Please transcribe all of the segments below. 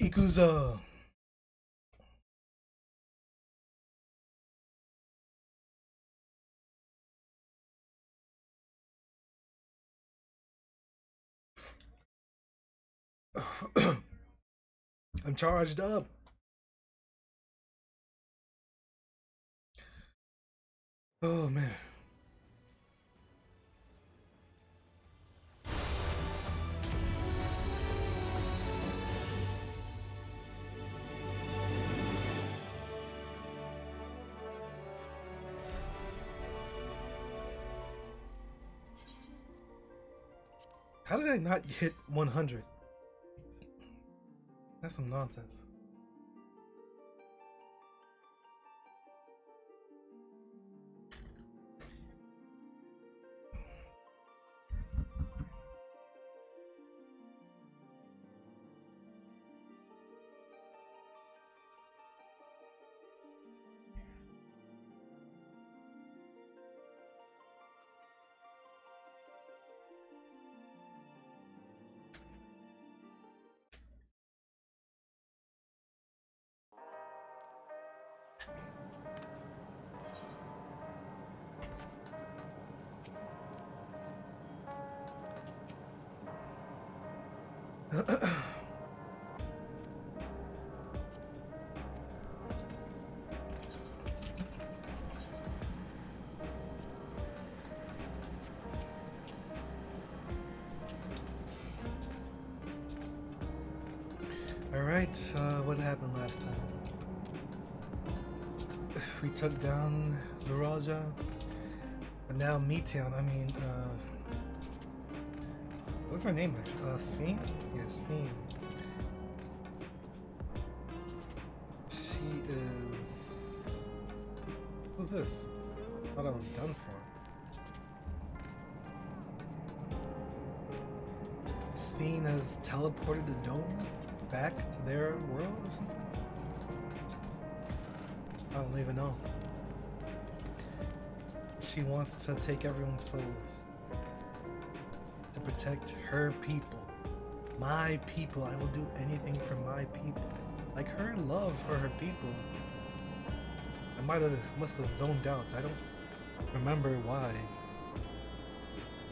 Ikuza. I'm charged up. Oh man. How did I not hit 100? That's some nonsense. Alright, what happened last time? We took down Zoraja, but now Meteon, what's her name actually? Sphene? Yeah, Sphene. She is... Who's this? I thought I was done for. Sphene has teleported the dome back to their world or something? I don't even know. She wants to take everyone's souls to protect her people. My people. I will do anything for my people. Like her love for her people. I must have zoned out. I don't remember why.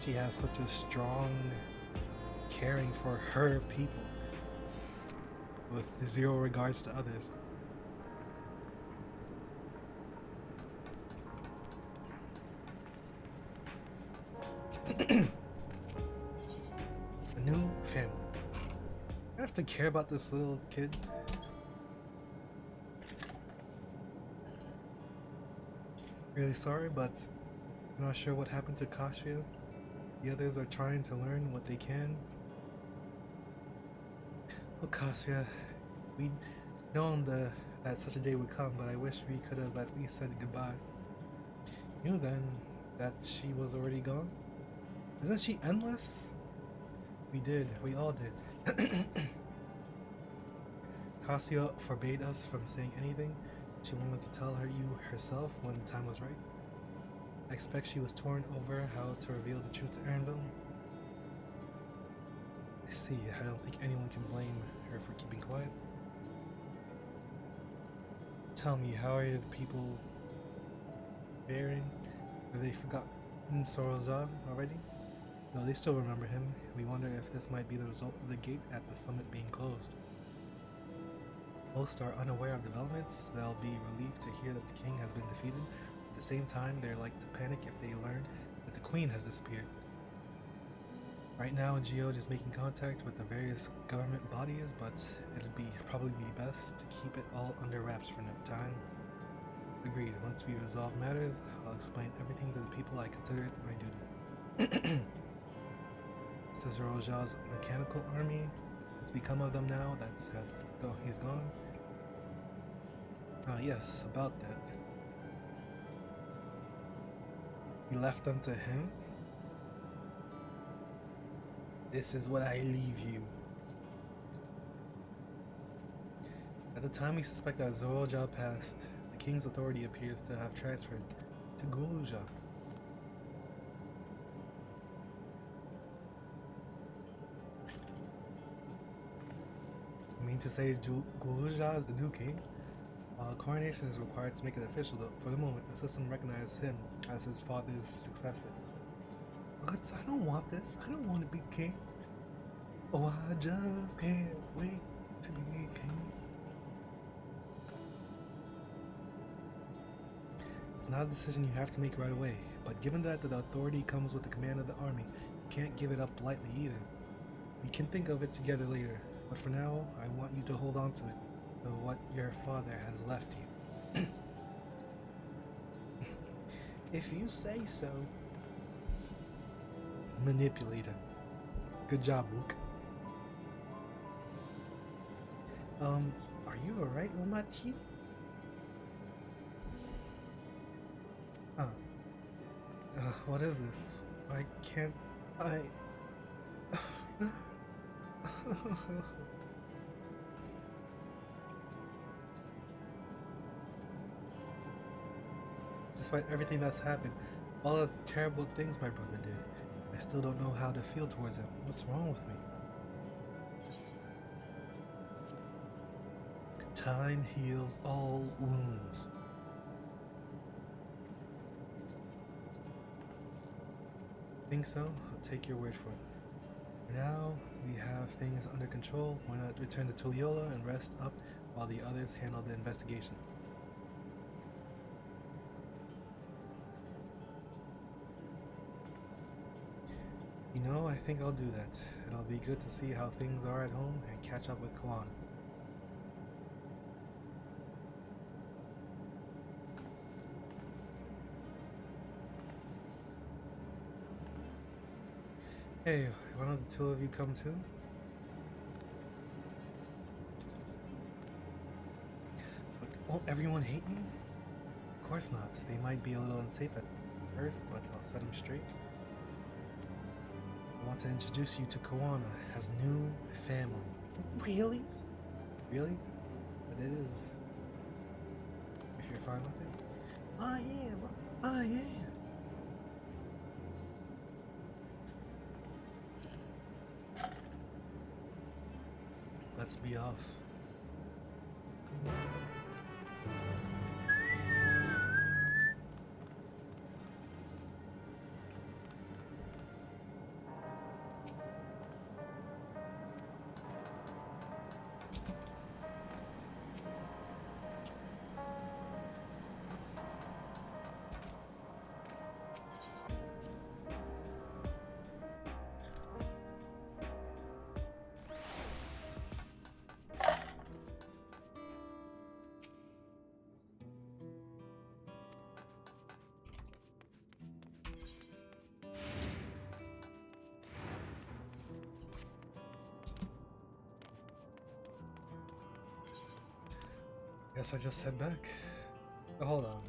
She has such a strong caring for her people with zero regards to others. A new family. I have to care about this little kid. Really sorry, but I'm not sure what happened to Kashia. The others are trying to learn what they can. Oh, Kashia, we'd known that such a day would come, but I wish we could have at least said goodbye. You knew then that she was already gone? Isn't she endless? We did. We all did. Cassia forbade us from saying anything. She wanted to tell you herself when the time was right. I expect she was torn over how to reveal the truth to Aaronville. I see. I don't think anyone can blame her for keeping quiet. Tell me, how are the people faring? Have they forgotten Sorozab already? No, they still remember him. We wonder if this might be the result of the gate at the summit being closed. Most are unaware of developments. They'll be relieved to hear that the king has been defeated. At the same time, they're like to panic if they learn that the queen has disappeared. Right now, Geode is making contact with the various government bodies, but it'll probably be best to keep it all under wraps for no time. Agreed. Once we resolve matters, I'll explain everything to the people. I consider it my duty. It's the Zoroja's mechanical army. What's become of them now that he's gone? Ah, yes, about that. We left them to him? This is what I leave you. At the time we suspect that Zoroja passed, the king's authority appears to have transferred to Guluja. You mean to say Guluja is the new king? While a coronation is required to make it official, though, for the moment, the system recognizes him as his father's successor. But I don't want this. I don't want to be king. Oh, I just can't wait to be king. It's not a decision you have to make right away, but given that the authority comes with the command of the army, you can't give it up lightly either. We can think of it together later, but for now, I want you to hold on to it, to what your father has left you. If you say so. Manipulator. Good job, Luke. Are you alright, Lamachi? What is this? Why can't I... Despite everything that's happened, all the terrible things my brother did, I still don't know how to feel towards him. What's wrong with me? Time heals all wounds. Think so? I'll take your word for it. For now, we have things under control. Why not return to Tuliola and rest up while the others handle the investigation? You know, I think I'll do that. It'll be good to see how things are at home and catch up with Kawan. Hey, why don't the two of you come too? But won't everyone hate me? Of course not. They might be a little unsafe at first, but I'll set them straight. I want to introduce you to Kawana as new family. Really? Really? But it is. If you're fine with it. I am. Let's be off. Guess I just head back. Oh, hold on.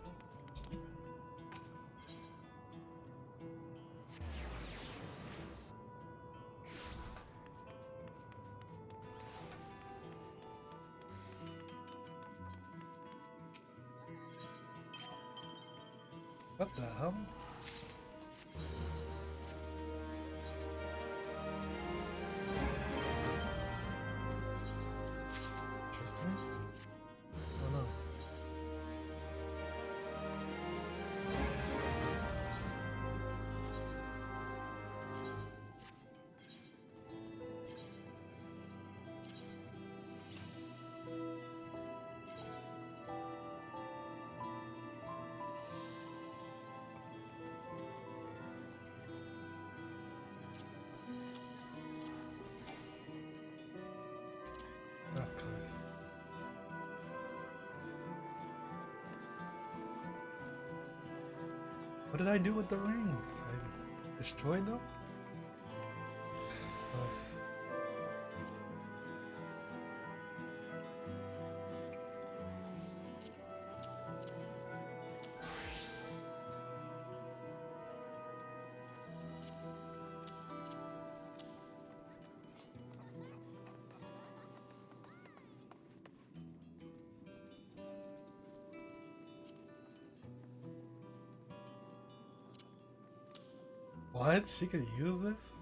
What the hell? Interesting. Oh no. Of course. What did I do with the rings? I destroyed them? Of course. What? She could use this?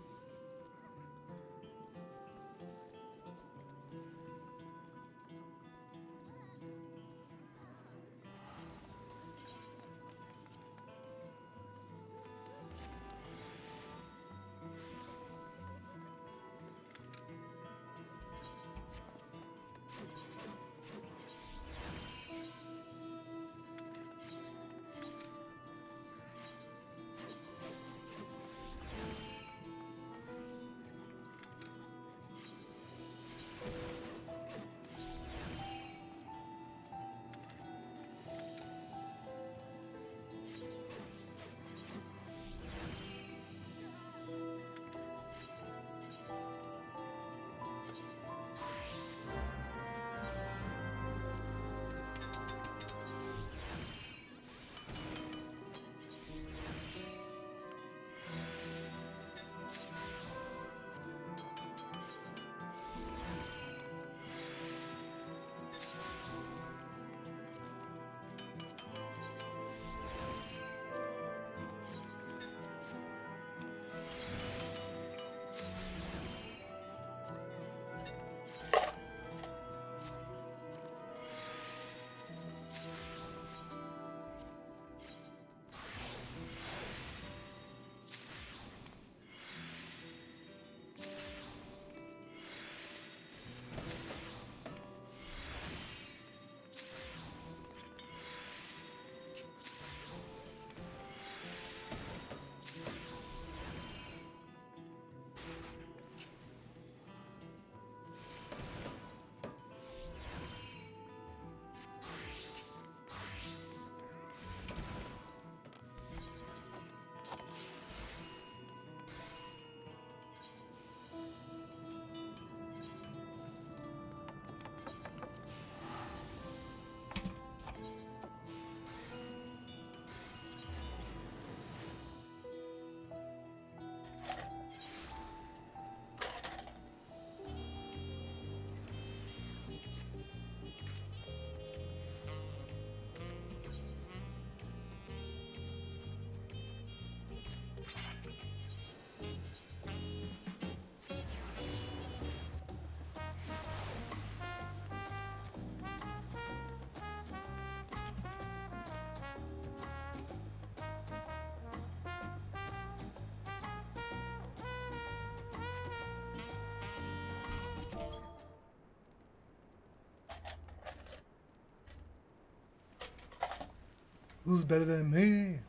Who's better than me?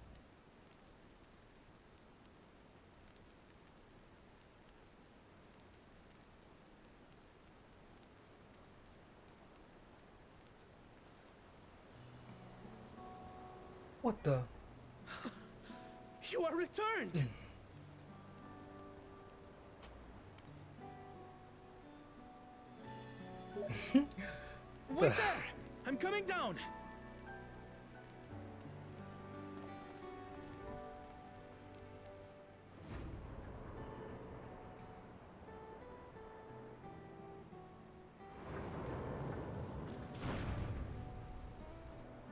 What the? You are returned! Wait there! I'm coming down!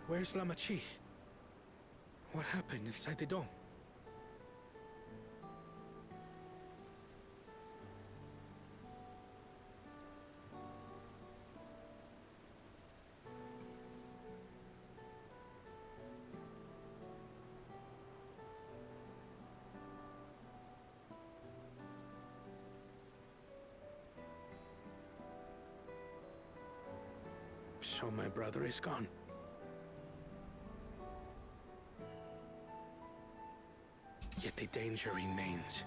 Where's Lamachi? What happened inside the dome? So my brother is gone. Yet the danger remains.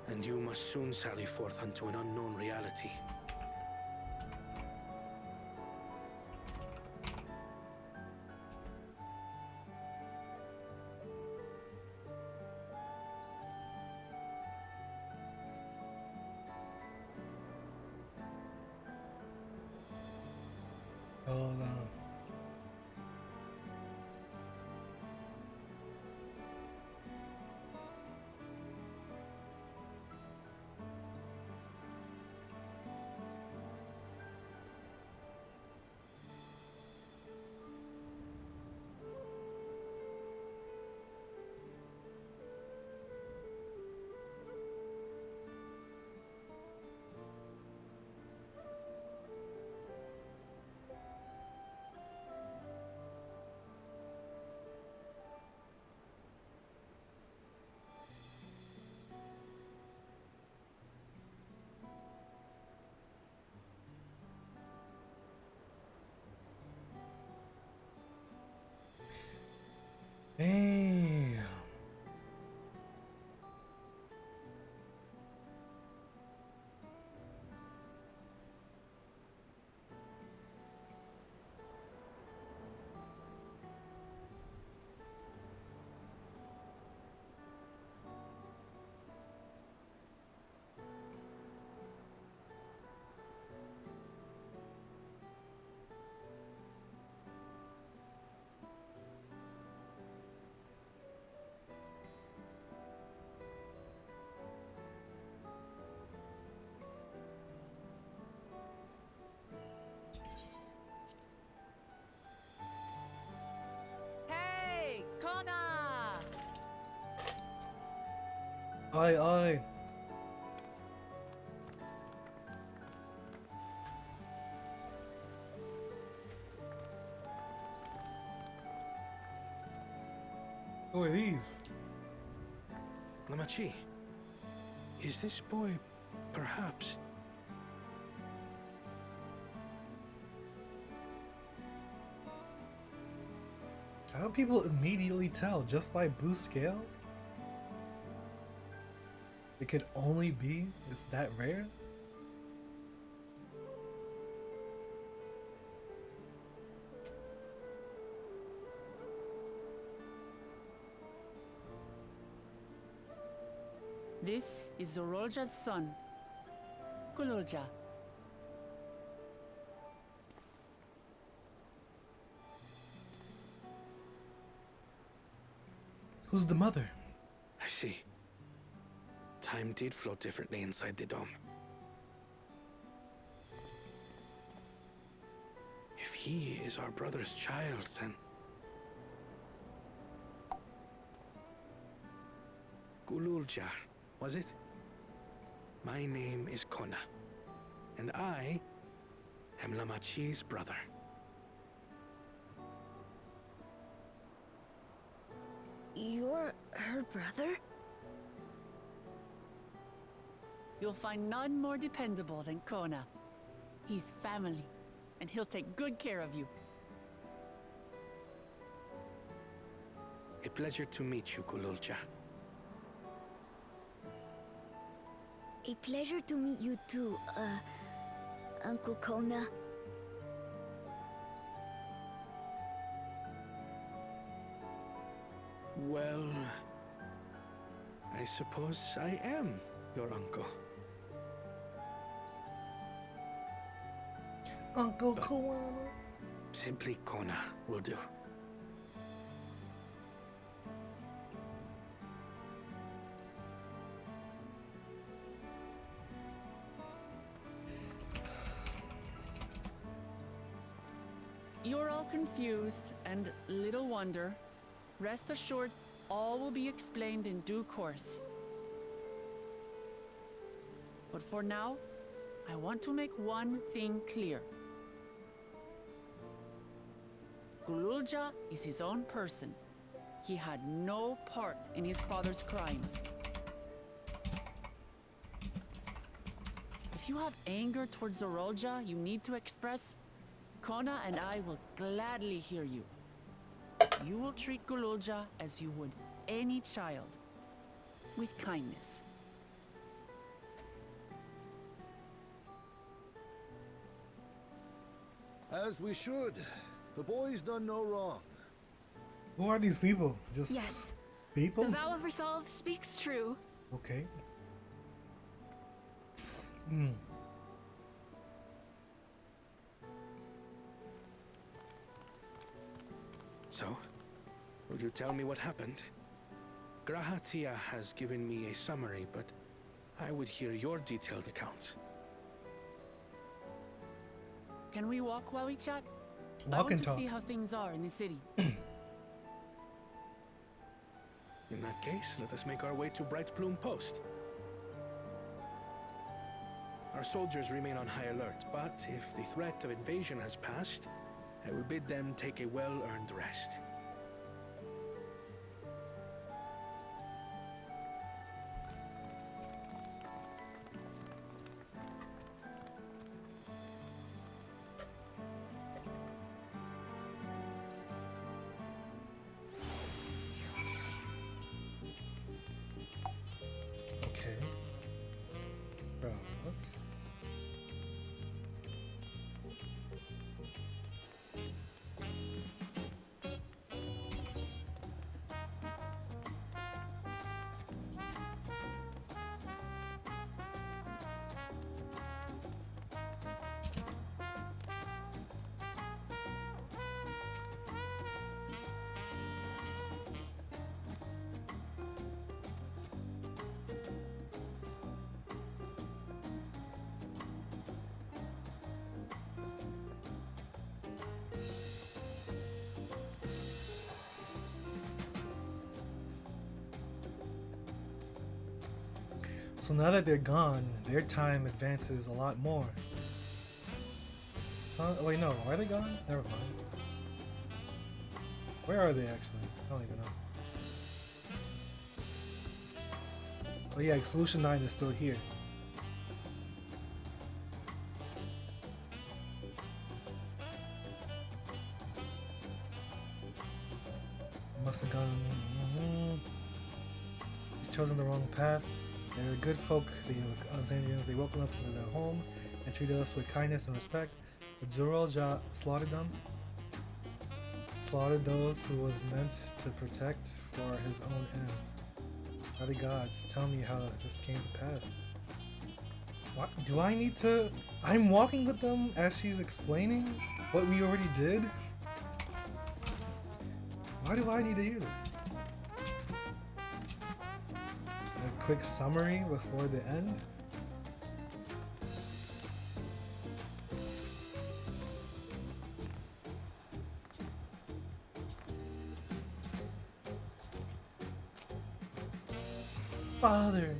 And you must soon sally forth unto an unknown reality. Hold on. Damn. Hey, Kona! Aye, aye. Who are these? Lamachi, is this boy, perhaps? How do people immediately tell just by blue scales? It could only be? It's that rare? This is Zorolja's son, Kululja. Who's the mother? I see. Time did flow differently inside the dome. If he is our brother's child, then... Kululja, was it? My name is Kona, and I am Lamachi's brother. You're her brother? You'll find none more dependable than Kona. He's family, and he'll take good care of you. A pleasure to meet you, Kululcha. A pleasure to meet you too, Uncle Kona. Well, I suppose I am your uncle. Uncle Kona. Simply Kona will do. You're all confused, and little wonder. Rest assured, all will be explained in due course. But for now, I want to make one thing clear. Gululja is his own person. He had no part in his father's crimes. If you have anger towards Zorolja you need to express, Kona and I will gladly hear you. You will treat Gululja as you would any child, with kindness. As we should. The boy's done no wrong. Who are these people? Just Yes. people? The vow of resolve speaks true. Okay. Hmm. So, will you tell me what happened? Grahatia has given me a summary, but I would hear your detailed account. Can we walk while we chat? I Walk want and to talk. see how things are in the city. In that case, let us make our way to Bright Plume Post. Our soldiers remain on high alert, but if the threat of invasion has passed, I will bid them take a well-earned rest. Okay. Bro, what? So now that they're gone, their time advances a lot more. Wait, no, are they gone? Never mind. Where are they actually? I don't even know. Oh yeah, Solution 9 is still here. Must have gone. He's chosen the wrong path. They're good folk, the Alexandrians. They welcome us into their homes and treated us with kindness and respect. But Zorolja slaughtered them. Slaughtered those who was meant to protect for his own ends. Mighty gods, tell me how this came to pass. What do I need to? I'm walking with them as she's explaining what we already did. Why do I need to hear this? A quick summary before the end. Father.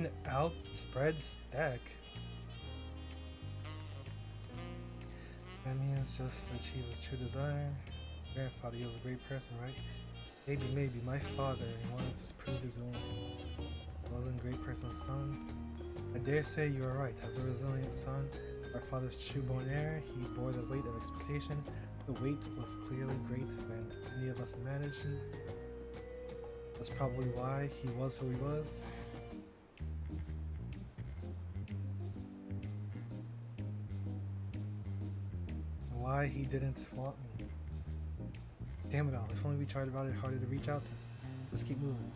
An outspread stack. That means just achieve his true desire. Grandfather, he was a great person, right? Maybe. My father wanted to prove his own. He wasn't a great person's son. I dare say you are right. As a resilient son, our father's true-born heir, he bore the weight of expectation. The weight was clearly greater than any of us imagined. That's probably why he was who he was. And why he didn't want me. Damn it all, if only we tried about it harder to reach out to him. Let's keep moving.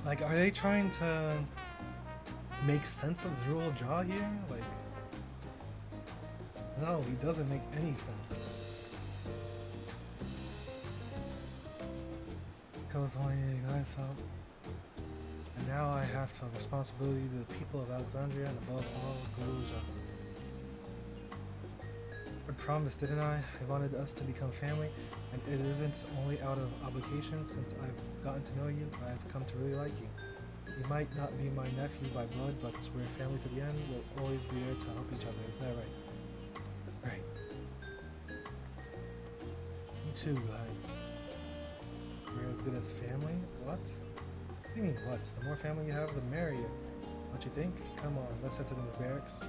Like, are they trying to make sense of Zruel Jaw here? Like, no, he doesn't make any sense. It was only I felt. And now I have to have responsibility to the people of Alexandria and above all, Galuja. I promised, didn't I? I wanted us to become family, and it isn't only out of obligation. Since I've gotten to know you, I've come to really like you. You might not be my nephew by blood, but we're family to the end. We'll always be there to help each other. Isn't that right? Right. You too, guy. We're as good as family? What? What do you mean, what? The more family you have, the merrier. Don't you think? Come on, let's head to the barracks.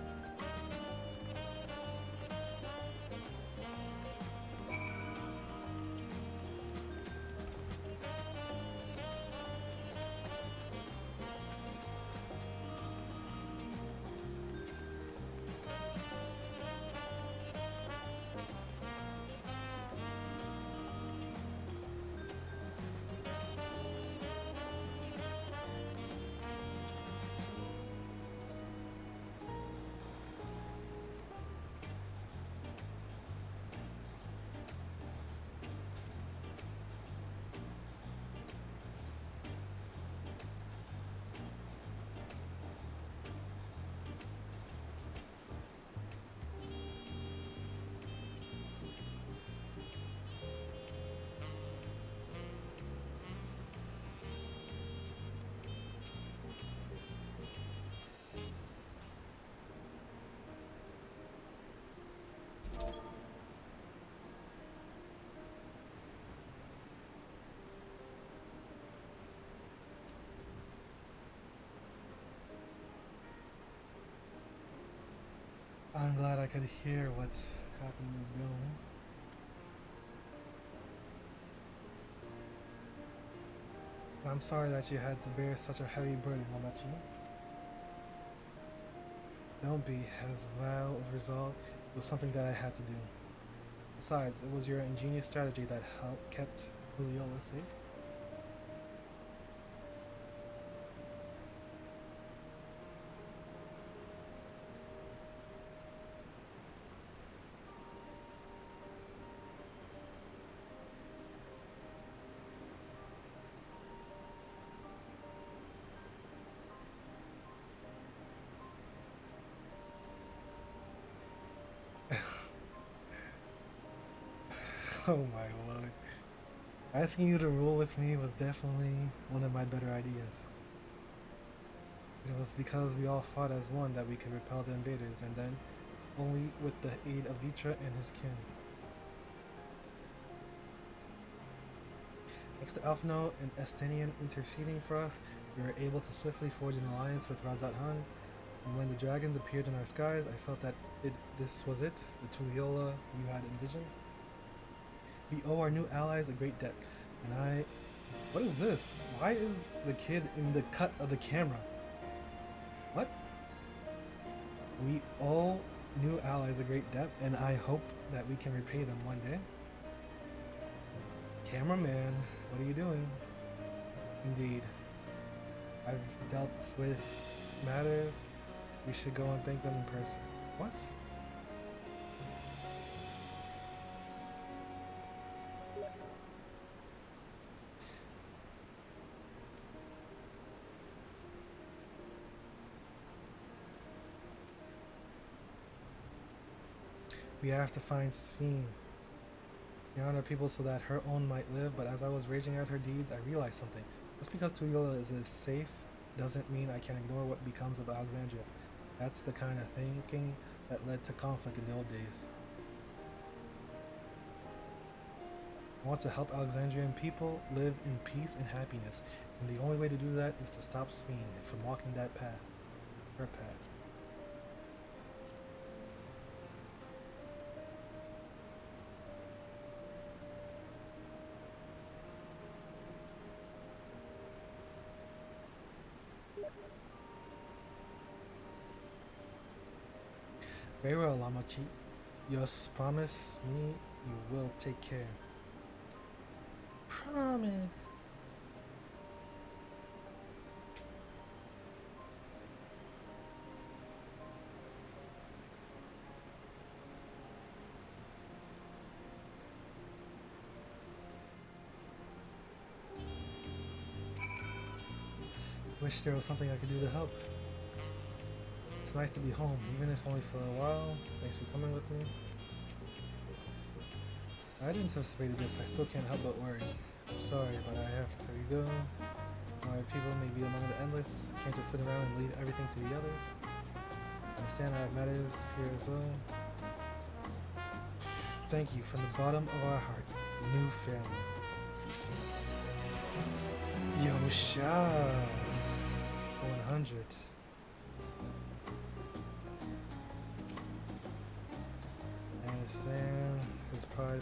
I'm glad I could hear what happened with Bill. I'm sorry that you had to bear such a heavy burden, Momachi. Don't be, as vow of resolve, it was something that I had to do. Besides, it was your ingenious strategy that helped kept Juliola safe. Oh my lord. Asking you to rule with me was definitely one of my better ideas. It was because we all fought as one that we could repel the invaders, and then only with the aid of Vitra and his kin. Thanks to Alphino and Estenian interceding for us, We were able to swiftly forge an alliance with Razat Han, and when the dragons appeared in our skies, I felt that this was it, the Tuliyola you had envisioned. We owe our new allies a great debt, and what is this? Why is the kid in the cut of the camera? What? We owe new allies a great debt, and I hope that we can repay them one day. Cameraman, what are you doing? Indeed. I've dealt with matters. We should go and thank them in person. What? We have to find Sphene. We honor people so that her own might live, but as I was raging at her deeds, I realized something. Just because Tuliyola is safe doesn't mean I can ignore what becomes of Alexandria. That's the kind of thinking that led to conflict in the old days. I want to help Alexandrian people live in peace and happiness, and the only way to do that is to stop Sphene from walking that path. Her path. Very well, Lamachi. Just promise me you will take care. Promise. Wish there was something I could do to help. It's nice to be home, even if only for a while. Thanks for coming with me. I didn't anticipate this. I still can't help but worry. I'm sorry, but I have to go. My people may be among the endless. I can't just sit around and leave everything to the others. I understand I have matters here as well. Thank you from the bottom of our heart. New family. Yosha! 100. I understand his pride.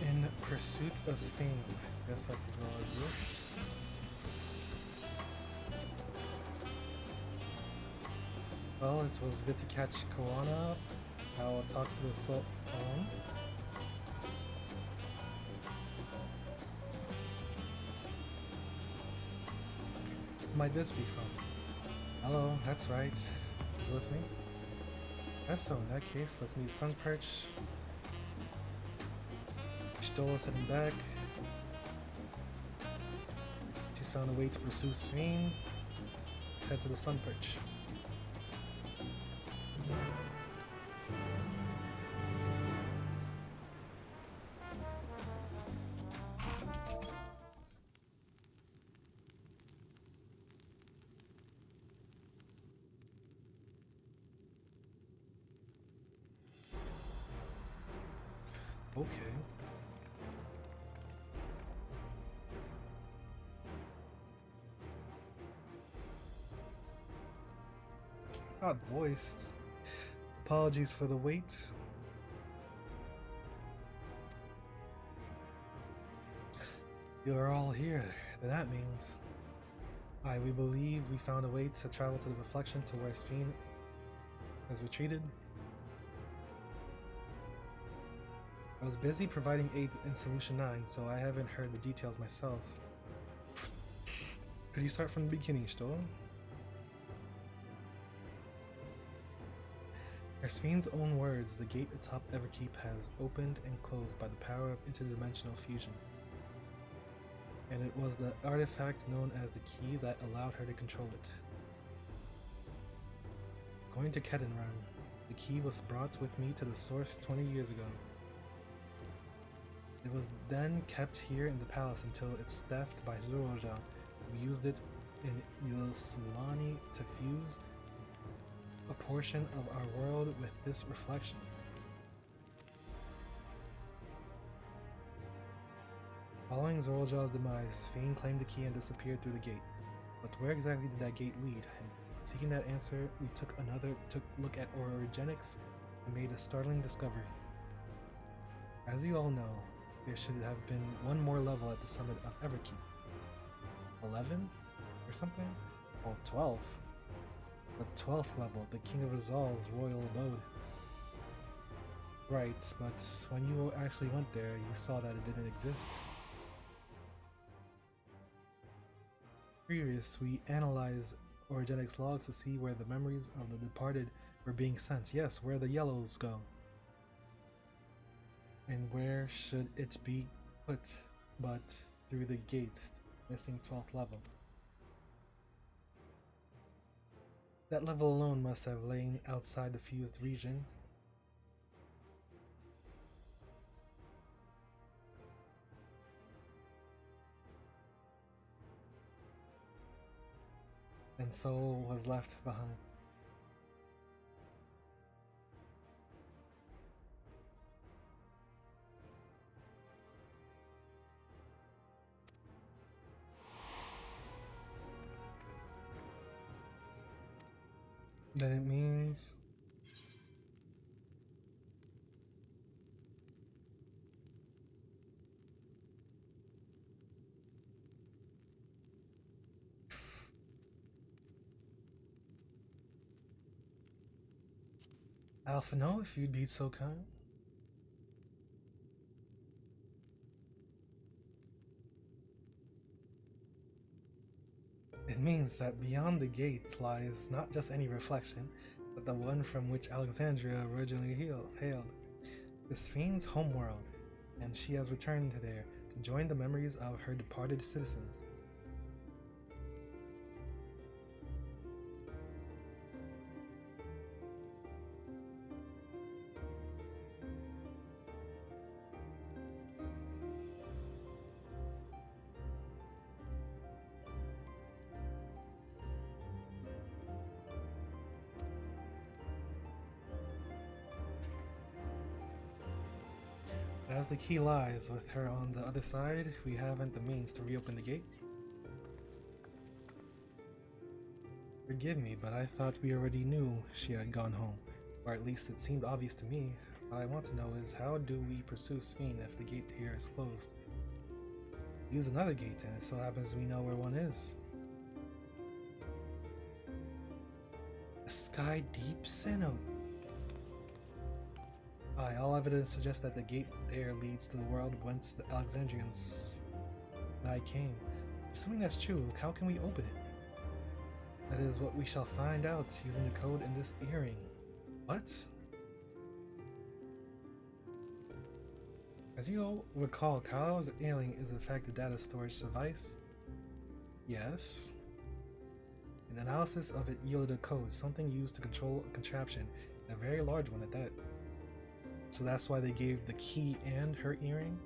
In pursuit of Sphene. Guess I can go as well. Well, it was good to catch Koana up. I'll talk to the Sultan. Who might this be from? Hello, that's right. He's with me. Yes, so in that case, let's meet Sunperch. Stola's heading back. She's found a way to pursue Sphene. Let's head to the Sunperch. Okay. Not voiced. Apologies for the wait. You're all here. Then that means... we believe we found a way to travel to the reflection to where Sphene has retreated. I was busy providing aid in Solution 9, so I haven't heard the details myself. Could you start from the beginning, Stola? In Sphene's own words, the gate atop Everkeep has opened and closed by the power of interdimensional fusion. And it was the artifact known as the key that allowed her to control it. Going to Kedenran, the key was brought with me to the source 20 years ago. It was then kept here in the palace until its theft by Zoroja We used it in Yusilani to fuse a portion of our world with this reflection. Following Zorljaw's demise, Fiend claimed the key and disappeared through the gate. But where exactly did that gate lead? And seeking that answer, we took another look at orogenics and made a startling discovery. As you all know, there should have been one more level at the summit of Everkeep. 11? Or something? Well, 12. The 12th level, the King of Rizal's royal abode. Right, but when you actually went there, you saw that it didn't exist. Previous, we analyzed orogenics logs to see where the memories of the departed were being sent. Yes, where the yellows go. And where should it be put but through the gate, missing 12th level? That level alone must have lain outside the fused region. And soul was left behind. Then it means Alpha, no, if you'd be so kind. It means that beyond the gate lies not just any reflection, but the one from which Alexandria originally hailed. This fiend's homeworld, and she has returned there to join the memories of her departed citizens. As the key lies with her on the other side, we haven't the means to reopen the gate. Forgive me, but I thought we already knew she had gone home, or at least it seemed obvious to me. What I want to know is, how do we pursue Sphene if the gate here is closed? Use another gate, and it so happens we know where one is. The Sky Deep Synod. Aye, all evidence suggests that the gate there leads to the world whence the Alexandrians and I came. Assuming that's true, how can we open it? That is what we shall find out using the code in this earring. What? As you all recall, Kylo's earring is in fact a data storage device. Yes. An analysis of it yielded a code, something used to control a contraption, and a very large one at that. So that's why they gave the key and her earring?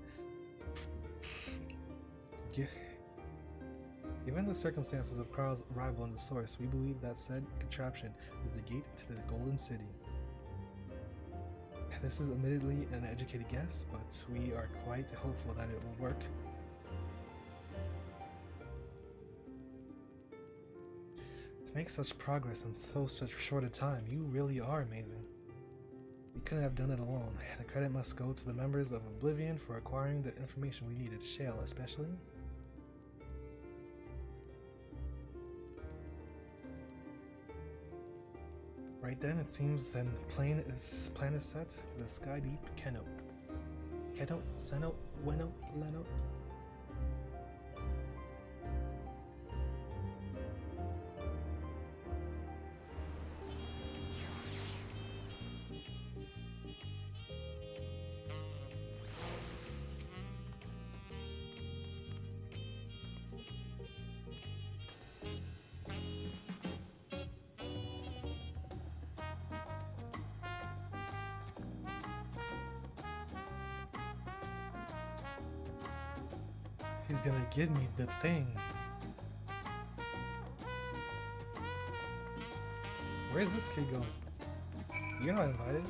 Given the circumstances of Carl's arrival in the source, we believe that said contraption is the gate to the Golden City. This is admittedly an educated guess, but we are quite hopeful that it will work. To make such progress in such short a time, you really are amazing. We couldn't have done it alone. The credit must go to the members of Oblivion for acquiring the information we needed. Shale, especially. Right then, it seems then the plan is set to the Sky Deep Keno. Keno, Seno, Weno, Leno. He's gonna give me the thing. Where's this kid going? You're not invited.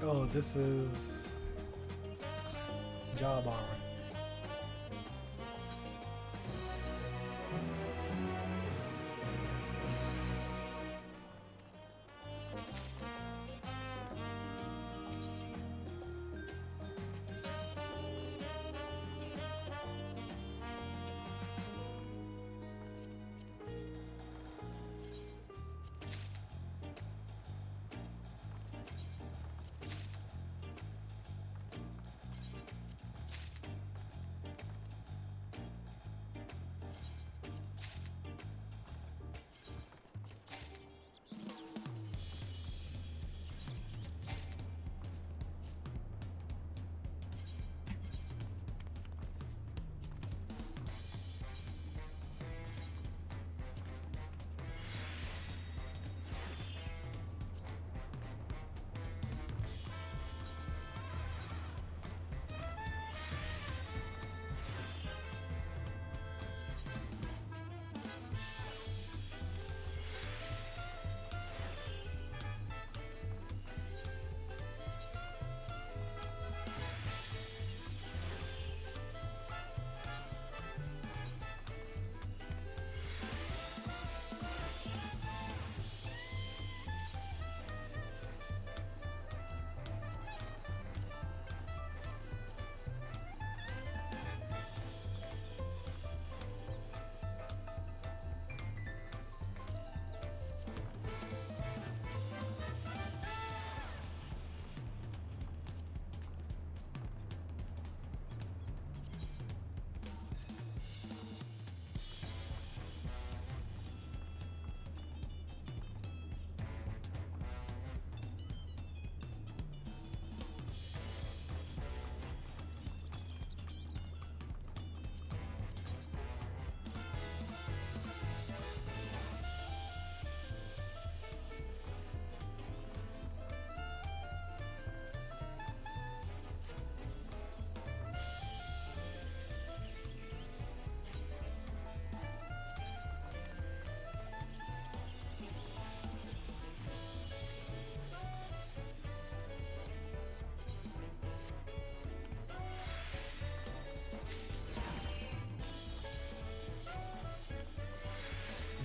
Oh, this is job armor.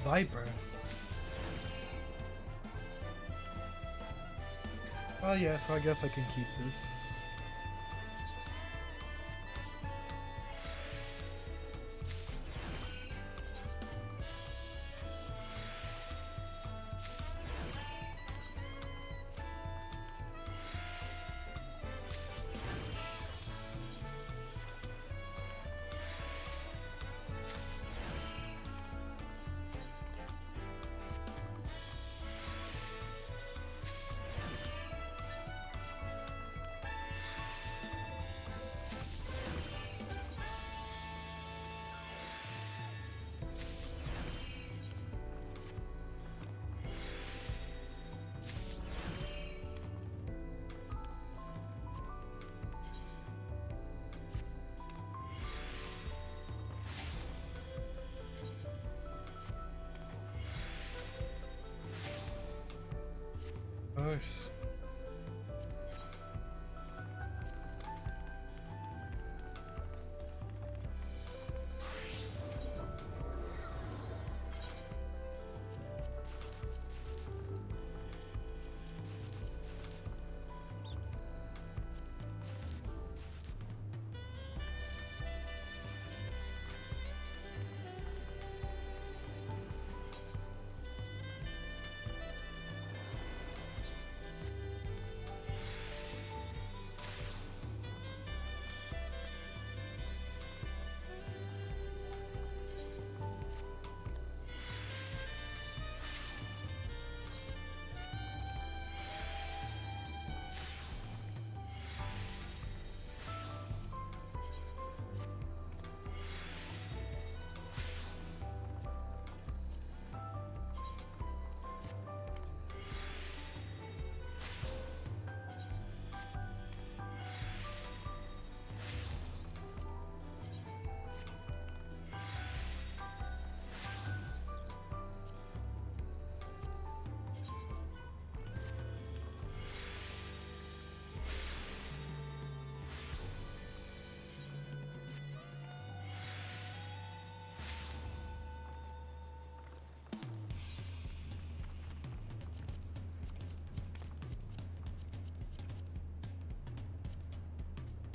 Viper. Oh yeah, so I guess I can keep this. course.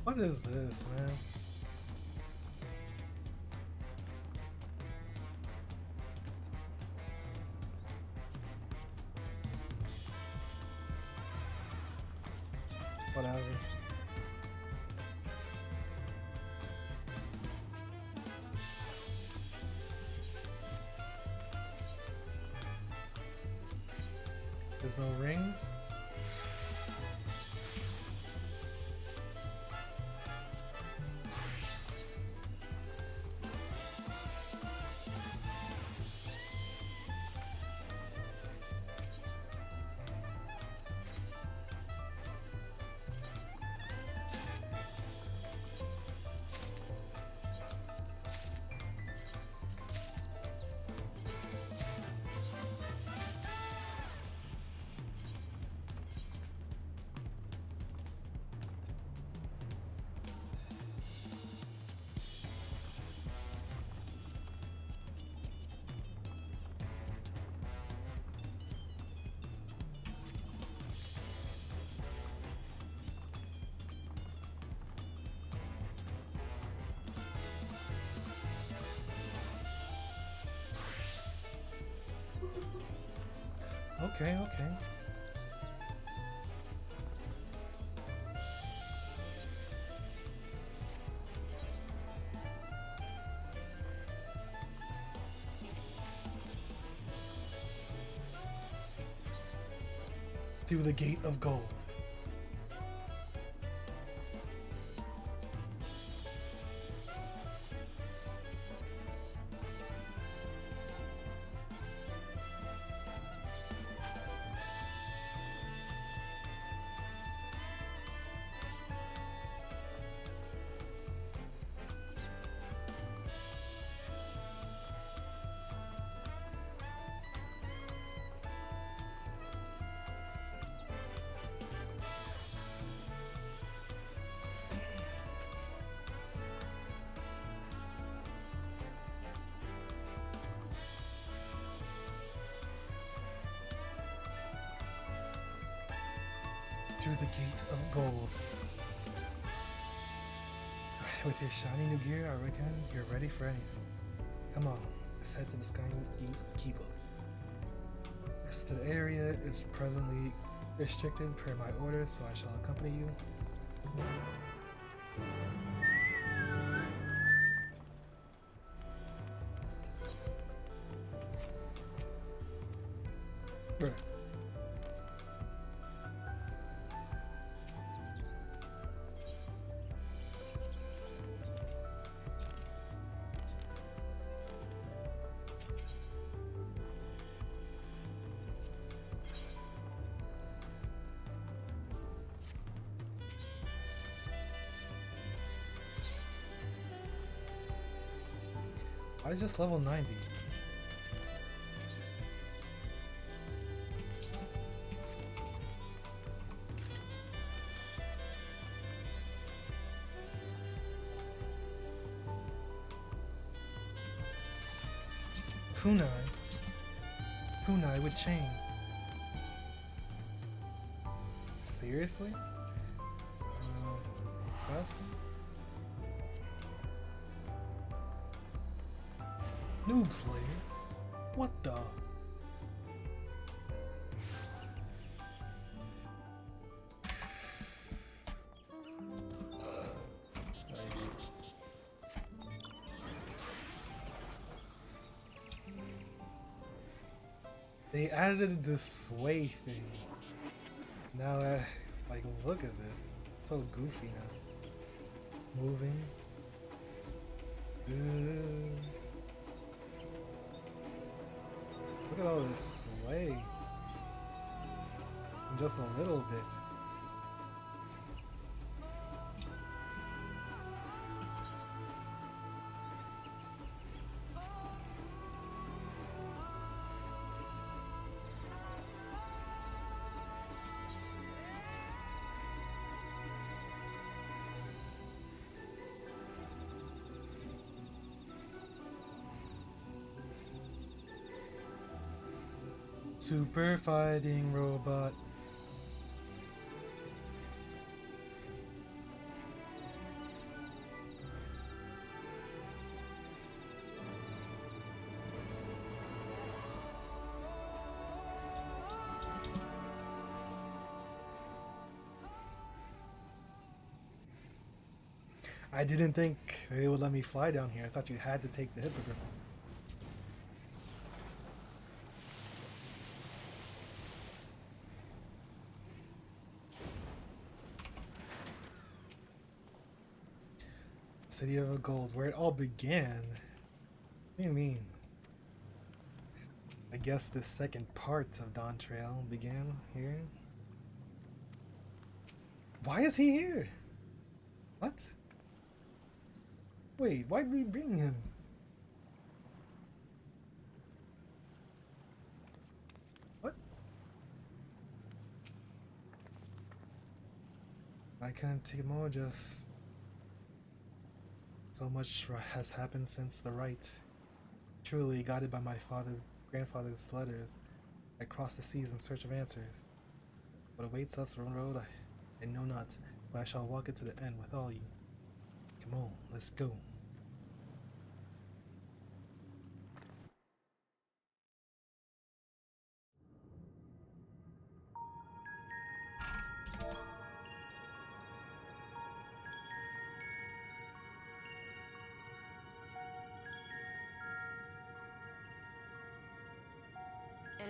What is this, man? Whatever. There's no rings? Okay, okay. Through the gate of gold. Through the gate of gold. With your shiny new gear, I reckon you're ready for anything. Come on, let's head to the Sky Gate Keeper. Access to the area is presently restricted per my orders, so I shall accompany you. Bruh. I just level 90. Kunai. Kunai with chain. Seriously? It's faster. Noob Slayer? What the? They added this sway thing. Now, like, look at this. It's so goofy now. Moving. Look at all this sway. In just a little bit. Super fighting robot. I didn't think they would let me fly down here. I thought you had to take the hippogriff. City of Gold, where it all began. What do you mean? I guess the second part of Dawn Trail began here. Why is he here? What? Wait, why'd we bring him? What? I can't take it more, just... So much has happened since the rite. Truly guided by my grandfather's letters, I crossed the seas in search of answers. What awaits us on the road, I know not, but I shall walk it to the end with all you. Come on, let's go.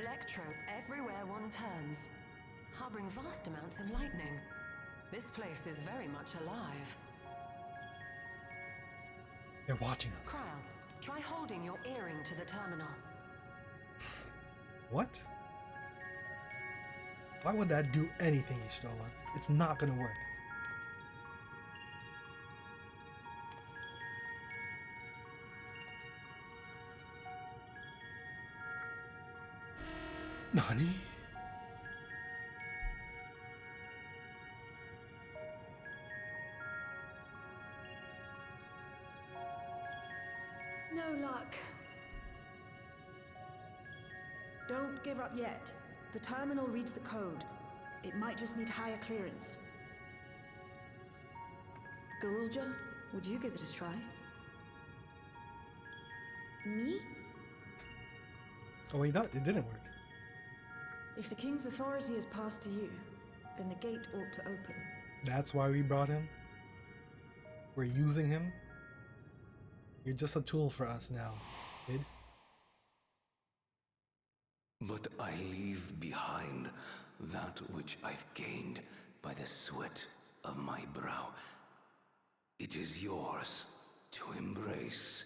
Electrope everywhere one turns, harboring vast amounts of lightning. This place is very much alive. They're watching us. Crow, try holding your earring to the terminal. What? Why would that do anything, Ishtola? It's not gonna work. Nani? No luck. Don't give up yet. The terminal reads the code. It might just need higher clearance. Galulja, would you give it a try? Me? Oh wait, it didn't work. If the king's authority is passed to you, then the gate ought to open. That's why we brought him. We're using him. You're just a tool for us now, kid. But I leave behind that which I've gained by the sweat of my brow. It is yours to embrace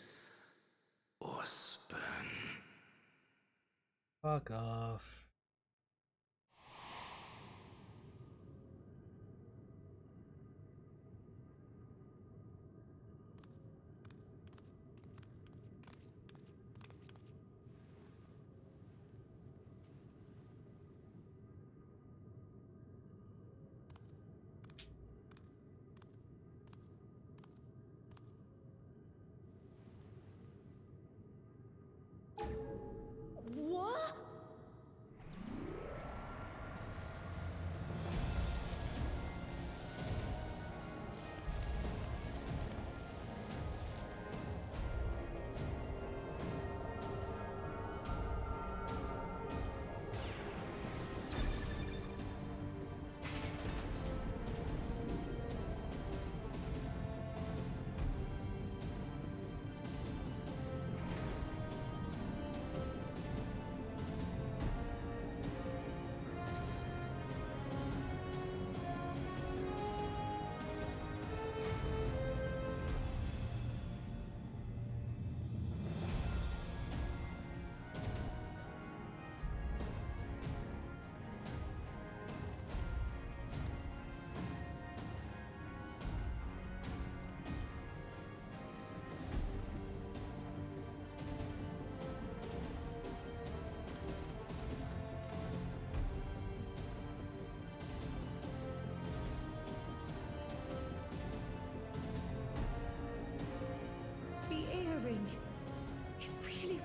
or spurn. Fuck off.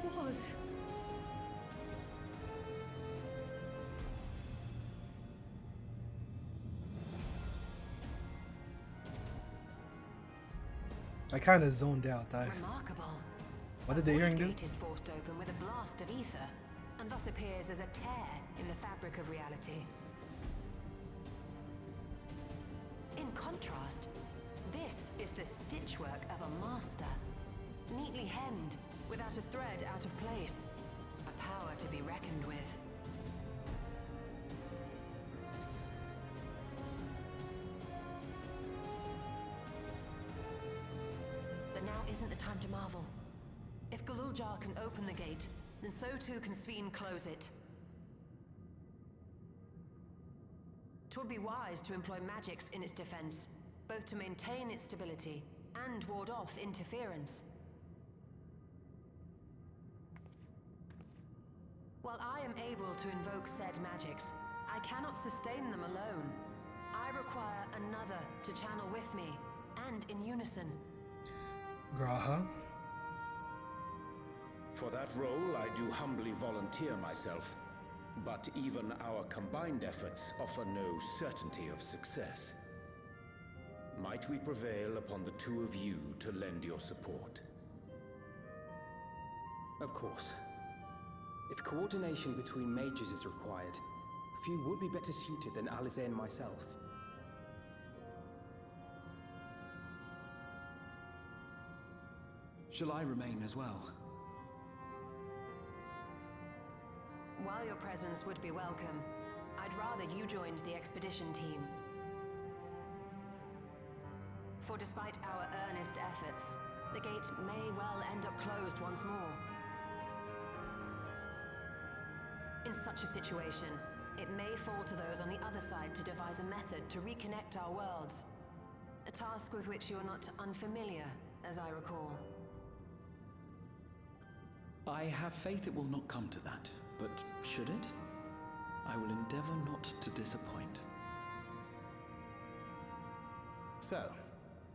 It was. I kind of zoned out. Remarkable. What did the earring do? The gate is forced open with a blast of ether, and thus appears as a tear in the fabric of reality. In contrast, this is the stitchwork of a master, neatly hemmed, without a thread out of place. A power to be reckoned with. But now isn't the time to marvel. If Galuljar can open the gate, then so too can Sveen close it. 'Twould be wise to employ magics in its defense, both to maintain its stability and ward off interference. While I am able to invoke said magics, I cannot sustain them alone. I require another to channel with me, and in unison. Graha? For that role, I do humbly volunteer myself. But even our combined efforts offer no certainty of success. Might we prevail upon the two of you to lend your support? Of course. If coordination between mages is required, few would be better suited than Alize and myself. Shall I remain as well? While your presence would be welcome, I'd rather you joined the expedition team. For despite our earnest efforts, the gate may well end up closed once more. In such a situation, it may fall to those on the other side to devise a method to reconnect our worlds. A task with which you're not unfamiliar, as I recall. I have faith it will not come to that, but should it? I will endeavor not to disappoint. So,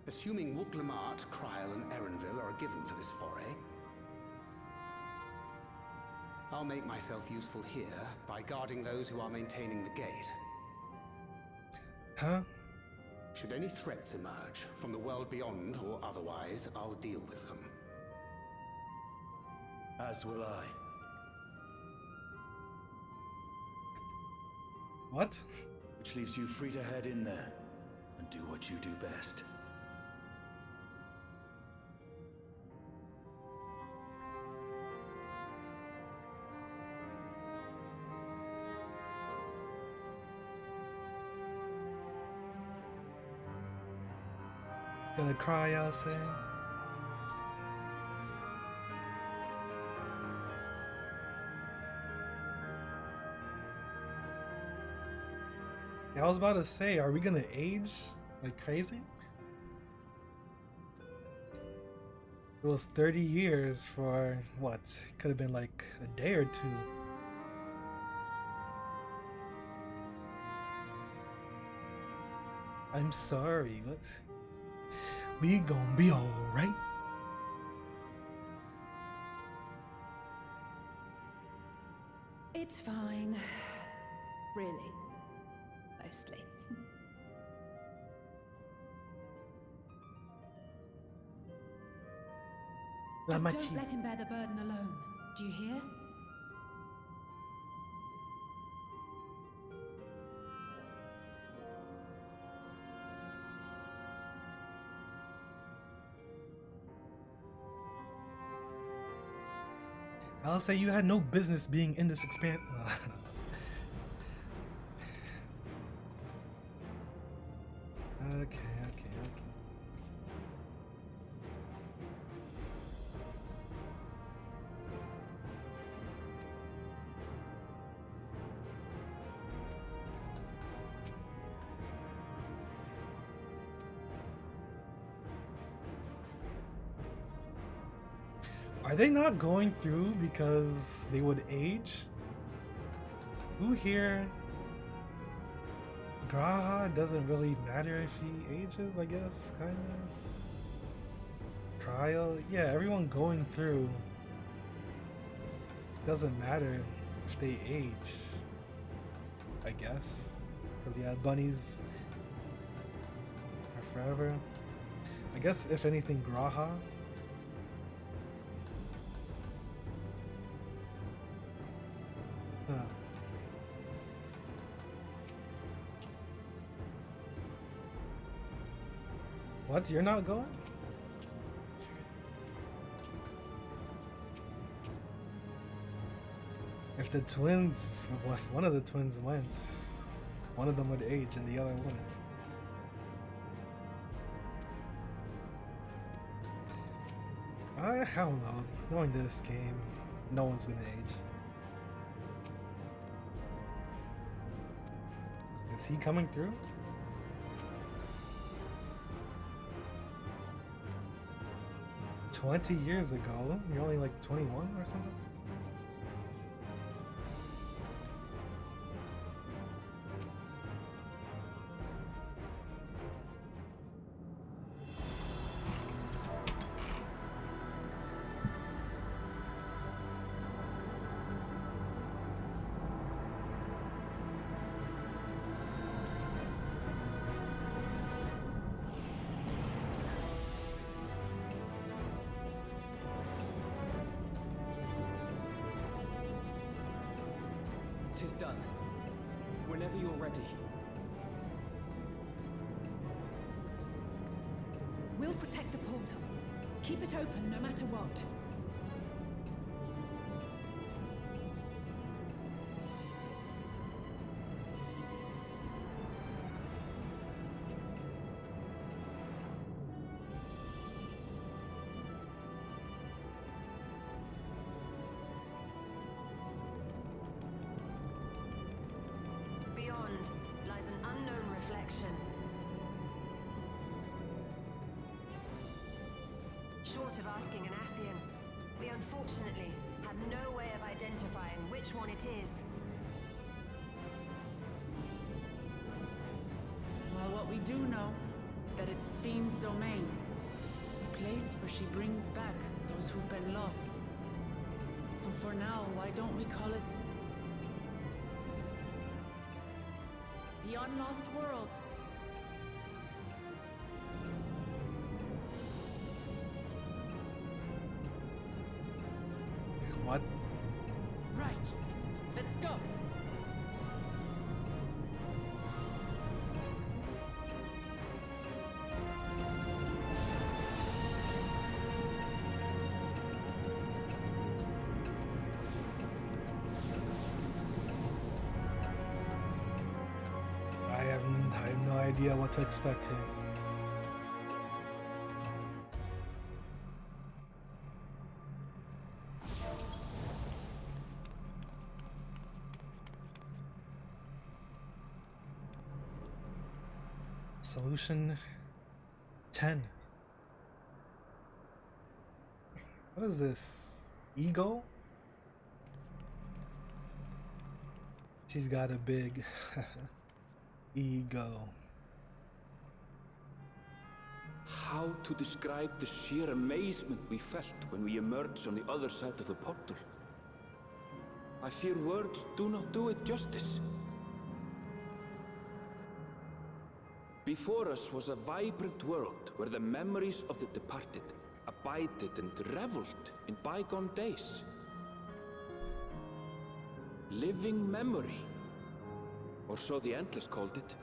assuming Wooklamart, Kryl, and Erenville are given for this foray, I'll make myself useful here by guarding those who are maintaining the gate. Huh? Should any threats emerge, from the world beyond or otherwise, I'll deal with them. As will I. What? Which leaves you free to head in there and do what you do best. Gonna cry, I'll say. I was about to say, are we gonna age like crazy? It was 30 years for what? Could have been like a day or two. I'm sorry, but we gonna be alright. It's fine. Really. Mostly. Just don't let him bear the burden alone. Do you hear? I'll say you had no business being in this expanse. Okay. Are they not going through because they would age? Who here? Graha doesn't really matter if he ages, I guess, kind of. Trial, yeah, everyone going through. doesn't matter if they age, I guess. Because yeah, bunnies are forever. I guess if anything, Graha. Huh. What? You're not going? If the twins, if one of the twins went, one of them would age and the other wouldn't. I don't know. Knowing this game, no one's gonna age. Is he coming through? $20 years ago? You're only like 21 or something? Tis done. Whenever you're ready. We'll protect the portal. Keep it open no matter what. Beyond lies an unknown reflection. Short of asking an Ascian, we unfortunately have no way of identifying which one it is. Well, what we do know is that it's Fiend's domain. A place where she brings back those who've been lost. So for now, why don't we call it the Unlost World? What? Right. Let's go. I have no idea what to expect here. Solution 10. What is this? Ego? She's got a big ego. How to describe the sheer amazement we felt when we emerged on the other side of the portal? I fear words do not do it justice. Before us was a vibrant world where the memories of the departed abided and reveled in bygone days. Living memory, or so the Endless called it.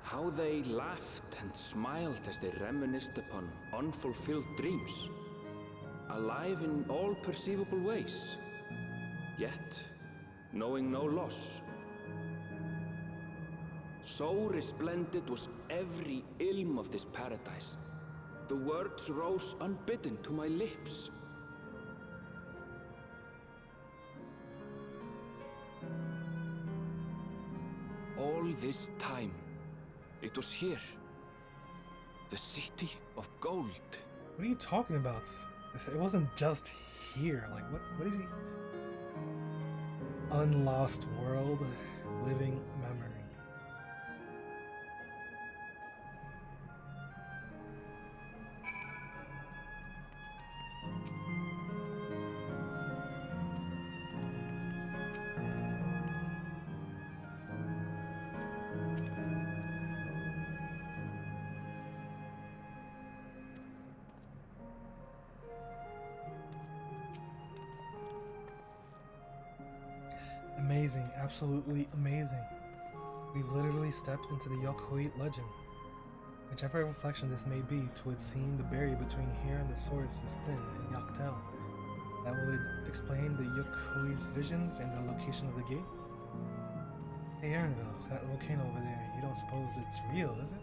How they laughed and smiled as they reminisced upon unfulfilled dreams, alive in all perceivable ways, yet knowing no loss. So resplendent was every ilm of this paradise. The words rose unbidden to my lips. All this time, it was here. The city of gold. What are you talking about? It wasn't just here. Like, what is he? Unlost world, living memory. Amazing, absolutely amazing. We've literally stepped into the Yokoi legend. Whichever reflection this may be, twould seem the barrier between here and the source is thin in Yaktel. That would explain the Yokoi's visions and the location of the gate. Hey Aaronville, that volcano over there, you don't suppose it's real, is it?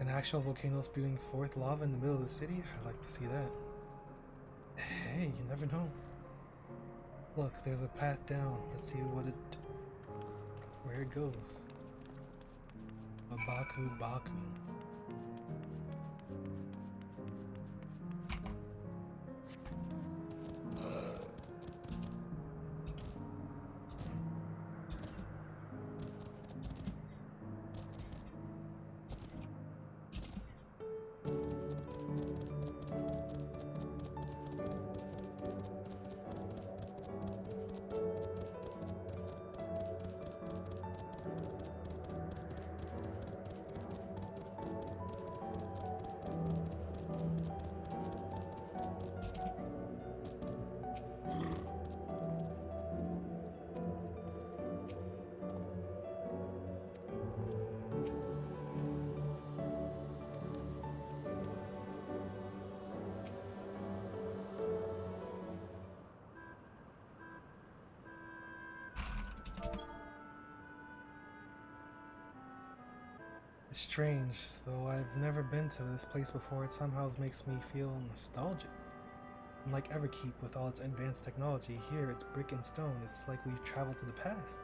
An actual volcano spewing forth lava in the middle of the city? I'd like to see that. Hey, you never know. Look, there's a path down. Let's see where it goes. Baku Baku. It's strange, though I've never been to this place before, it somehow makes me feel nostalgic. Unlike Everkeep with all its advanced technology, here it's brick and stone, it's like we've traveled to the past.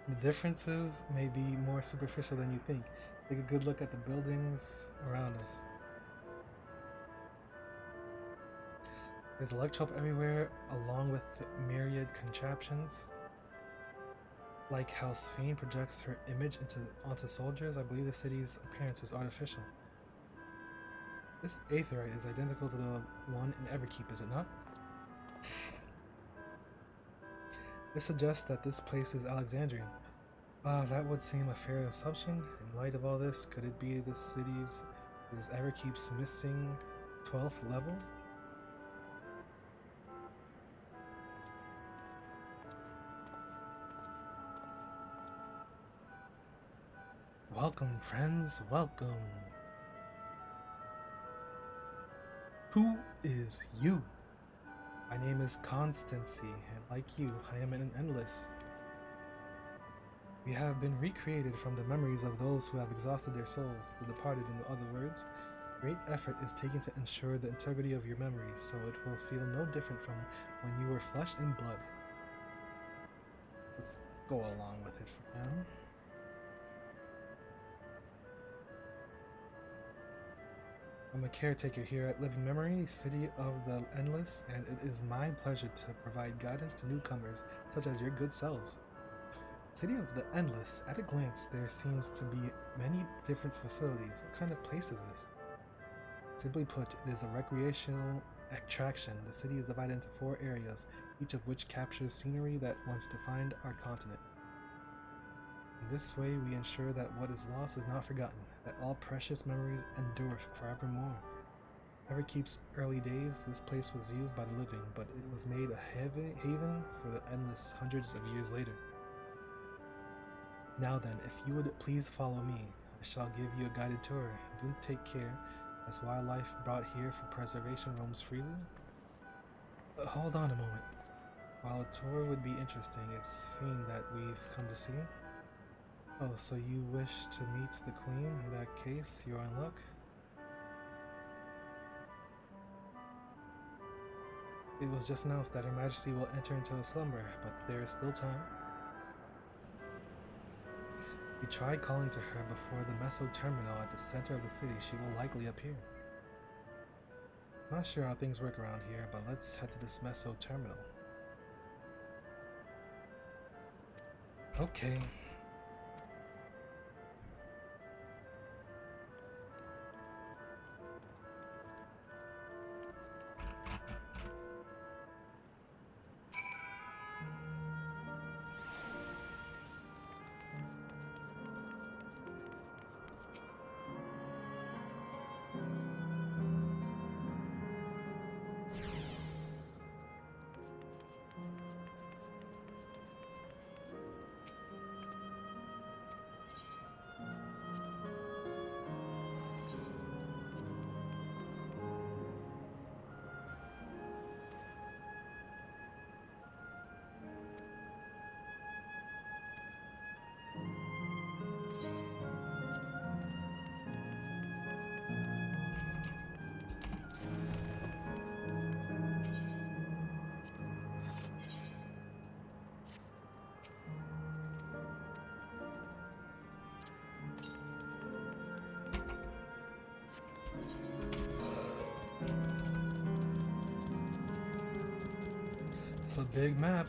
The differences may be more superficial than you think. Take a good look at the buildings around us. There's electrope everywhere, along with myriad contraptions. Like how Sphene projects her image onto soldiers, I believe the city's appearance is artificial. This aetheryte is identical to the one in Everkeep, is it not? This suggests that this place is Alexandrian. That would seem a fair assumption. In light of all this, could it be this city's is Everkeep's missing 12th level? Welcome, friends, welcome. Who is you? My name is Constancy, and like you, I am an endless. We have been recreated from the memories of those who have exhausted their souls, the departed in other words. Great effort is taken to ensure the integrity of your memories, so it will feel no different from when you were flesh and blood. Let's go along with it for now. I'm a caretaker here at Living Memory, City of the Endless, and it is my pleasure to provide guidance to newcomers, such as your good selves. City of the Endless, at a glance, there seems to be many different facilities. What kind of place is this? Simply put, it is a recreational attraction. The city is divided into 4 areas, each of which captures scenery that once defined our continent. In this way, we ensure that what is lost is not forgotten, that all precious memories endure forevermore. Everkeep's early days, this place was used by the living, but it was made a haven for the Endless hundreds of years later. Now then, if you would please follow me, I shall give you a guided tour. Do take care, as wildlife brought here for preservation roams freely. Hold on a moment. While a tour would be interesting, it's Sphene that we've come to see. Oh, so you wish to meet the Queen? In that case, you're in luck. It was just announced that Her Majesty will enter into a slumber, but there is still time. We tried calling to her before the Meso terminal at the center of the city. She will likely appear. Not sure how things work around here, but let's head to this Meso terminal. Okay. It's a big map.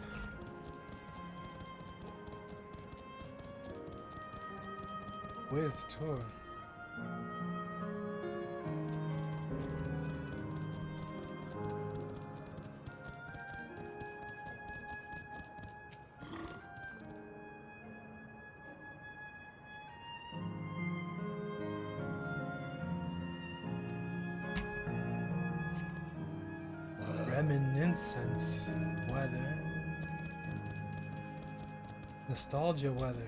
Where's the tour? Reminiscence weather. Nostalgia weather.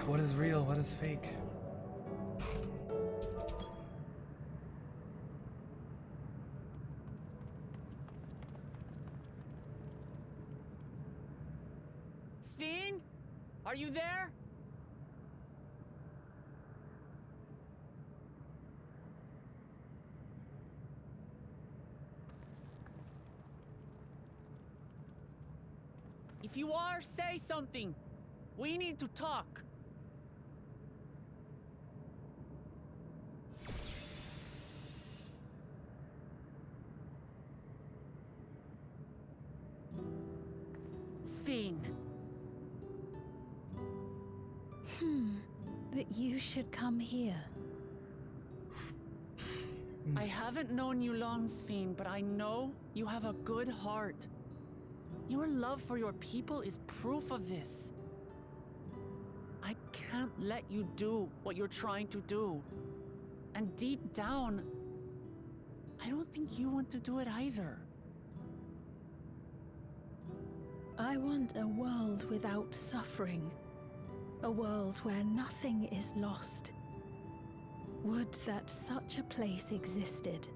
What is real? What is fake? Sven? Are you there? If you are, say something. We need to talk. Sven. That you should come here. I haven't known you long, Sven, but I know you have a good heart. Your love for your people is proof of this. I can't let you do what you're trying to do. And deep down, I don't think you want to do it either. I want a world without suffering. A world where nothing is lost. Would that such a place existed.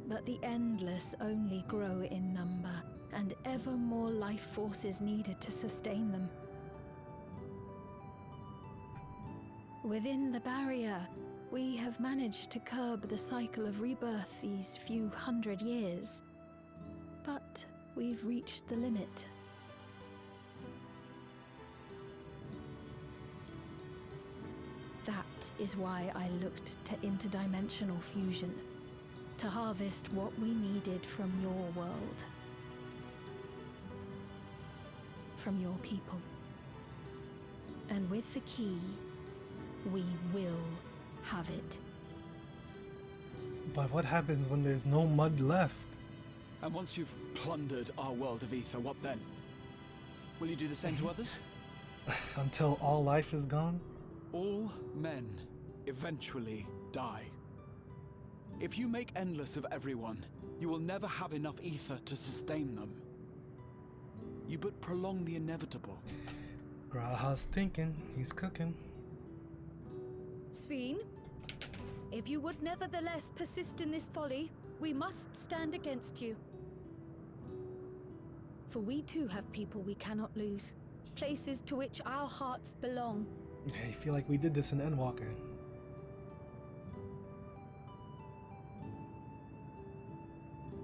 But the endless only grow in number, and ever more life forces needed to sustain them. Within the barrier, we have managed to curb the cycle of rebirth these few hundred years. But we've reached the limit. That is why I looked to interdimensional fusion. to harvest what we needed from your world. From your people. And with the key, we will have it. But what happens when there's no mud left? And once you've plundered our world of ether, what then? Will you do the same to others? Until all life is gone? All men eventually die. If you make endless of everyone, you will never have enough ether to sustain them. You but prolong the inevitable. Graha's thinking, he's cooking. Sveen, if you would nevertheless persist in this folly, we must stand against you. For we too have people we cannot lose, places to which our hearts belong. I feel like we did this in Endwalker.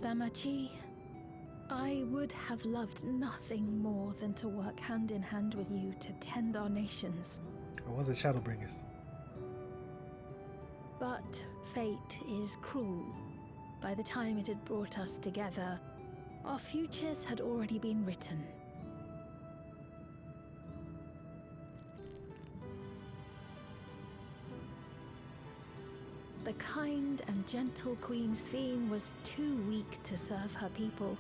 Lamachi, I would have loved nothing more than to work hand in hand with you to tend our nations. Or was it Shadowbringers? But fate is cruel. By the time it had brought us together, our futures had already been written. The kind and gentle Queen Sveen was too weak to serve her people,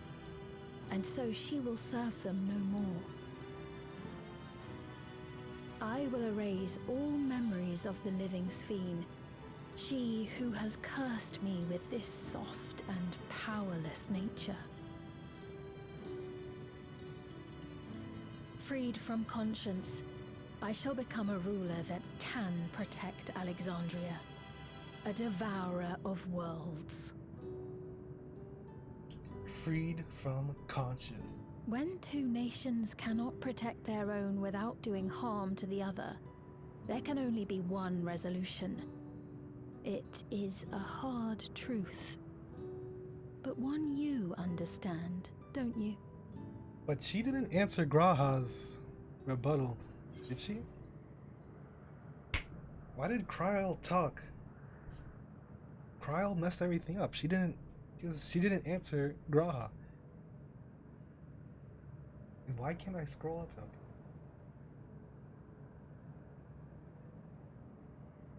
and so she will serve them no more. I will erase all memories of the living Sveen, she who has cursed me with this soft and powerless nature. Freed from conscience, I shall become a ruler that can protect Alexandria. A devourer of worlds. Freed from conscience. When two nations cannot protect their own without doing harm to the other, there can only be one resolution. It is a hard truth, but one you understand, don't you? But she didn't answer Graha's rebuttal, did she? Why did Kryl talk? Kryl messed everything up. She didn't answer Graha. And why can't I scroll up though?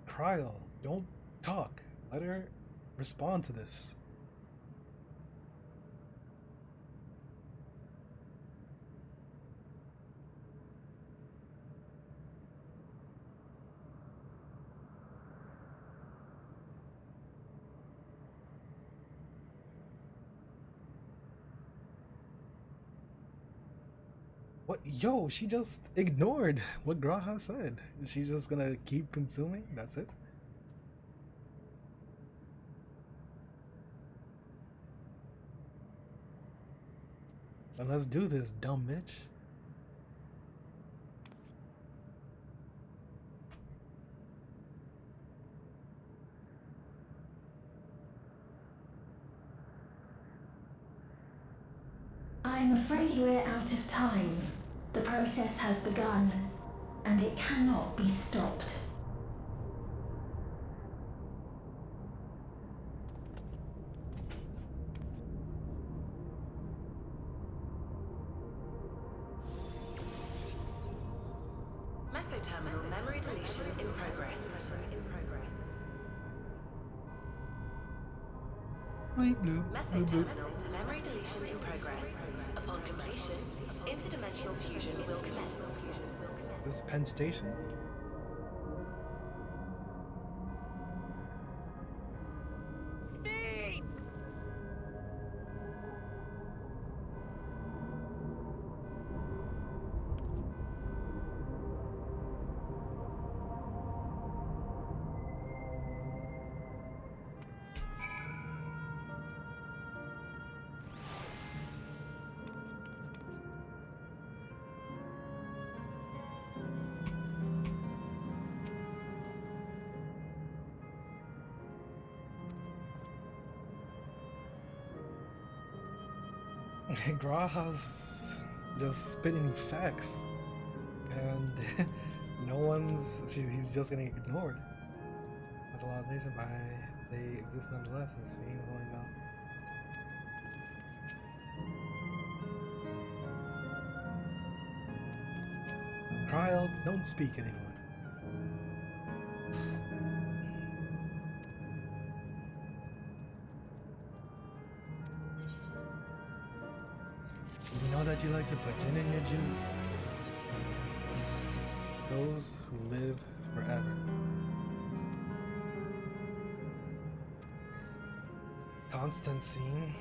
Kryl, don't talk. Let her respond to this. What? Yo, she just ignored what Graha said. She's just gonna keep consuming? That's it? Then let's do this, dumb bitch. I'm afraid we're out of time. The process has begun, and it cannot be stopped. Mesoterminal memory deletion in progress. Bleep, bloop, bloop, bloop. Mesoterminal memory deletion in progress. Upon completion, interdimensional fusion will commence. This is Penn Station? Sveen! Graha's just spitting facts, and he's just getting ignored. There's a lot of nation, but they exist nonetheless, and Spain holding down. Cryle, don't speak anymore. You know that you like to put gin in your juice? Those who live forever. Constantine.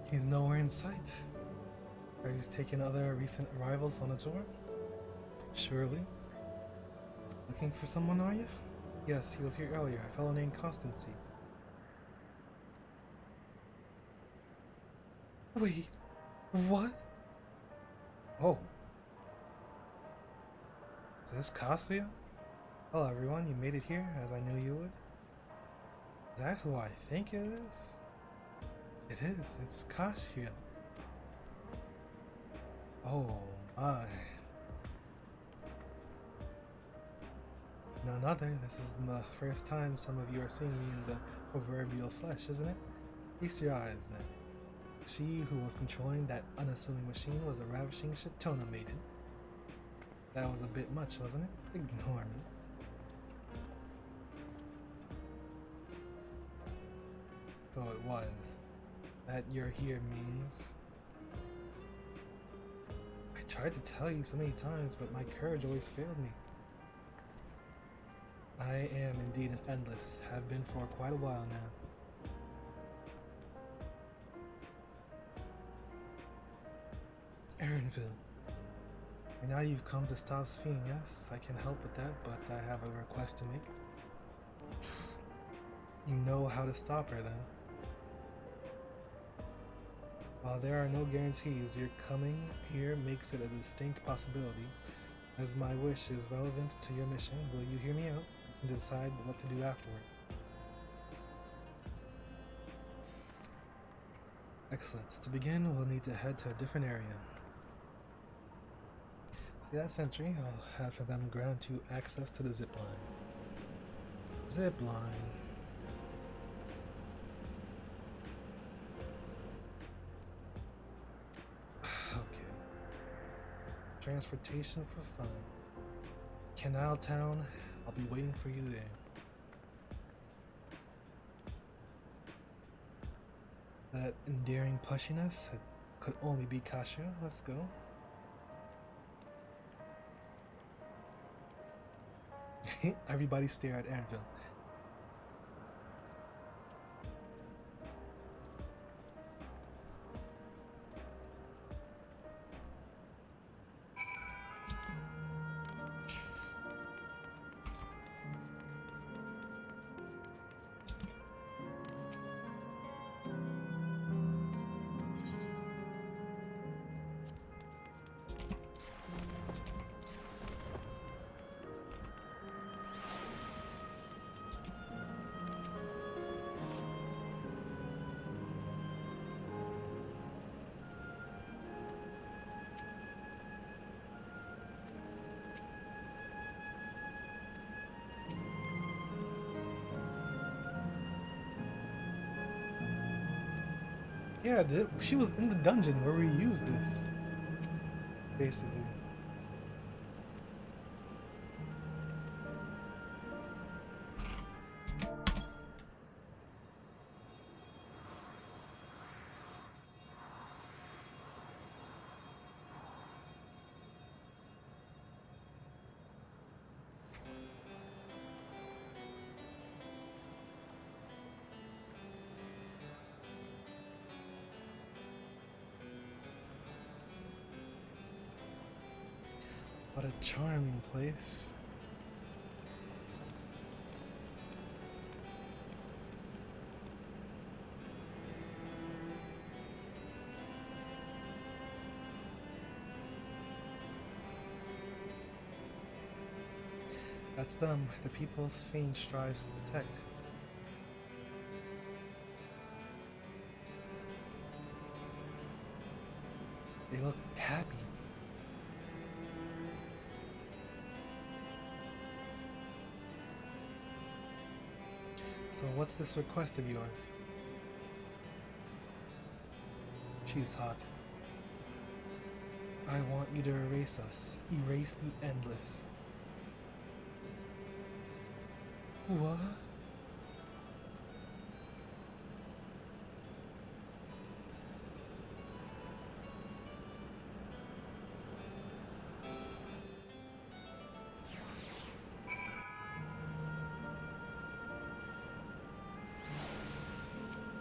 He's nowhere in sight. Are you taking other recent arrivals on a tour? Surely. Looking for someone, are you? Yes, he was here earlier, a fellow named Constancy. Wait, what? Oh. Is this Cassia? Hello everyone, you made it here, as I knew you would. Is that who I think it is? It is, it's Cassia. Oh my. None other, this is the first time some of you are seeing me in the proverbial flesh, isn't it? Feast your eyes then. She who was controlling that unassuming machine was a ravishing Shatona maiden. That was a bit much, wasn't it? Ignore me. So it was. That you're here means... I tried to tell you so many times, but my courage always failed me. I am indeed an endless, have been for quite a while now. Erenville. And now you've come to stop Sphene, yes, I can help with that, but I have a request to make. You know how to stop her then. While there are no guarantees, your coming here makes it a distinct possibility. As my wish is relevant to your mission, will you hear me out and decide what to do afterward? Excellent. To begin, we'll need to head to a different area. See that sentry? I'll have for them grant you access to the zip line. Zip line. Okay. Transportation for fun. Canal Town. I'll be waiting for you there. That endearing pushiness, it could only be Kasha. Let's go. Everybody stare at Anvil. Yeah, she was in the dungeon where we used this. Basically. What a charming place. That's them, the people Sphene strives to protect. They look happy. So what's this request of yours? She's hot. I want you to erase us. Erase the endless. What?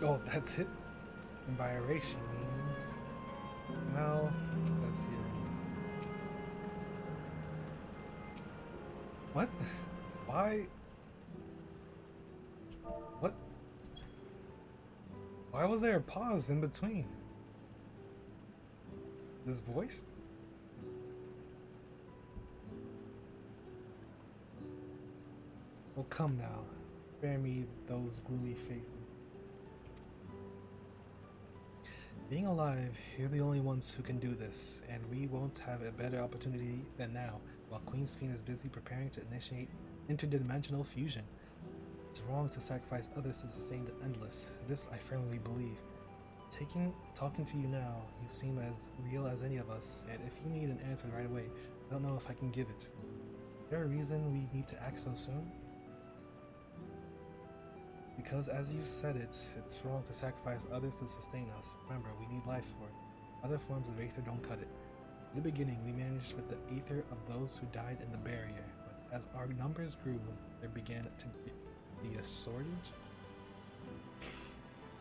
Oh, that's it? And by erasure means... Well, that's here. What? Why? What? Why was there a pause in between? Is this voiced? Oh, come now. Spare me those gloomy faces. Being alive, you're the only ones who can do this, and we won't have a better opportunity than now, while Queen Sphene is busy preparing to initiate interdimensional fusion. It's wrong to sacrifice others to sustain the endless. This I firmly believe. Talking to you now, you seem as real as any of us, and if you need an answer right away, I don't know if I can give it. Is there a reason we need to act so soon? Because as you've said it, it's wrong to sacrifice others to sustain us. Remember, we need life for it. Other forms of aether don't cut it. In the beginning, we managed with the aether of those who died in the barrier, but as our numbers grew, there began to be a shortage.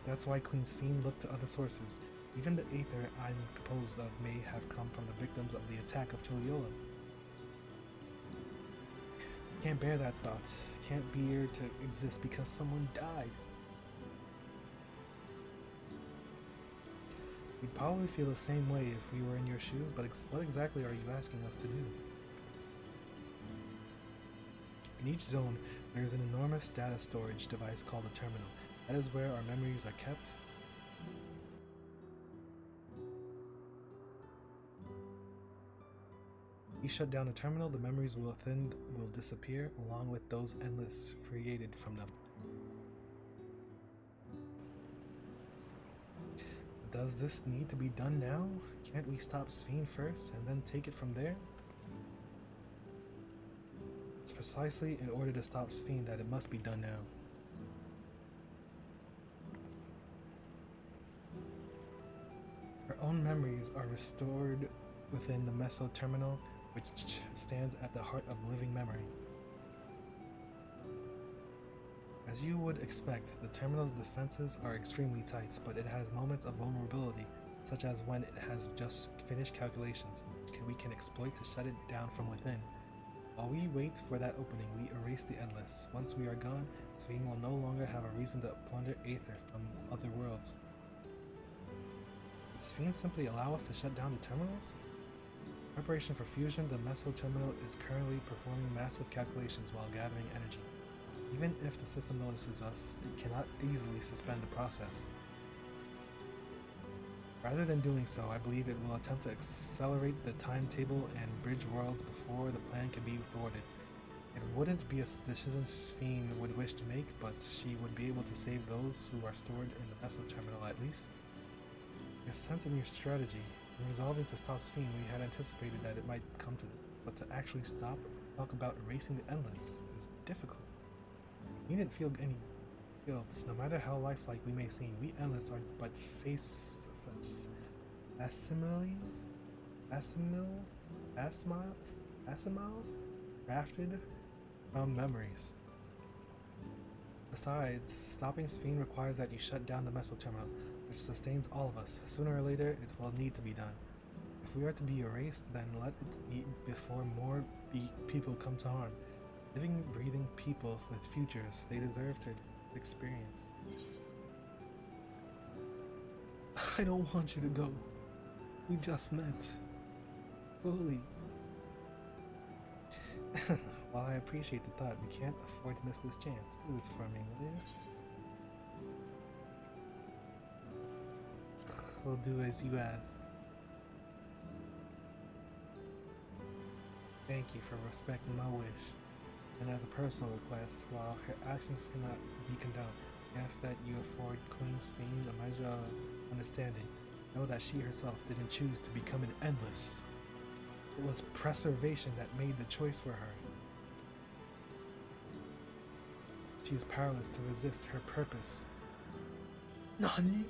That's why Queen Sphene looked to other sources. Even the aether I'm composed of may have come from the victims of the attack of Tuliyola. Can't bear that thought. Can't bear to exist because someone died. We'd probably feel the same way if we were in your shoes, but what exactly are you asking us to do? In each zone, there is an enormous data storage device called a terminal. That is where our memories are kept. We shut down a terminal, the memories within will disappear, along with those endless created from them. Does this need to be done now? Can't we stop Sphene first, and then take it from there? It's precisely in order to stop Sphene that it must be done now. Our own memories are restored within the Meso Terminal, which stands at the heart of living memory. As you would expect, the terminal's defenses are extremely tight, but it has moments of vulnerability, such as when it has just finished calculations, which we can exploit to shut it down from within. While we wait for that opening, we erase the endless. Once we are gone, Sphene will no longer have a reason to plunder aether from other worlds. Did Sphene simply allow us to shut down the terminals? Preparation for fusion, the Meso Terminal is currently performing massive calculations while gathering energy. Even if the system notices us, it cannot easily suspend the process. Rather than doing so, I believe it will attempt to accelerate the timetable and bridge worlds before the plan can be thwarted. It wouldn't be a decision Sphene would wish to make, but she would be able to save those who are stored in the Meso Terminal at least. Your sense and your strategy. In resolving to stop Sphene, we had anticipated that it might come to it, but to actually talk about erasing the Endless is difficult. We didn't feel any guilt. No matter how lifelike we may seem, we Endless are but assimils, crafted from memories. Besides, stopping Sphene requires that you shut down the meso terminal, which sustains all of us. Sooner or later, it will need to be done. If we are to be erased, then let it be before more people come to harm. Living, breathing people with futures, they deserve to experience. I don't want you to go. We just met. Fully. While I appreciate the thought, we can't afford to miss this chance. Do this for me, will you? We'll do as you ask. Thank you for respecting my wish. And as a personal request, while her actions cannot be condoned, I ask that you afford Queen Sphene a measure of understanding. Know that she herself didn't choose to become an Endless. It was preservation that made the choice for her. She is powerless to resist her purpose. Nani?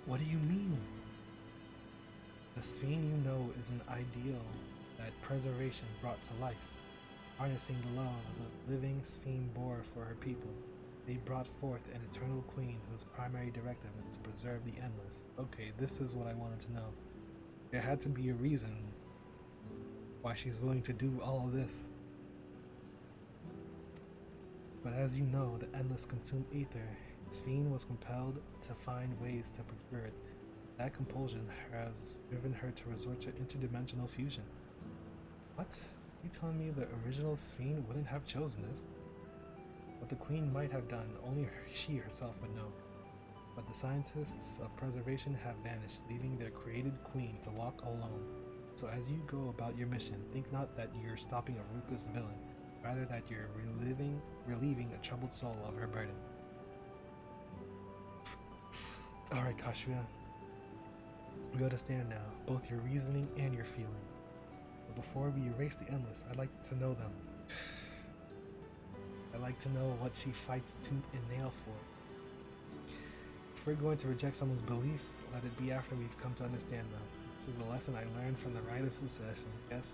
What do you mean? The Sphene you know is an ideal that preservation brought to life. Harnessing the love the living Sphene bore for her people, they brought forth an eternal queen whose primary directive is to preserve the Endless. Okay, this is what I wanted to know. There had to be a reason why she's willing to do all of this. But as you know, the Endless consume ether. Sphene was compelled to find ways to procure it. That compulsion has driven her to resort to interdimensional fusion. What? You telling me the original Sphene wouldn't have chosen this? What the Queen might have done, only she herself would know. But the scientists of preservation have vanished, leaving their created Queen to walk alone. So as you go about your mission, think not that you're stopping a ruthless villain, rather that you're relieving a troubled soul of her burden. Alright, Kashuya. We understand now, both your reasoning and your feelings. But before we erase the Endless, I'd like to know them. I'd like to know what she fights tooth and nail for. If we're going to reject someone's beliefs, let it be after we've come to understand them. This is a lesson I learned from the Rider Succession. Yes.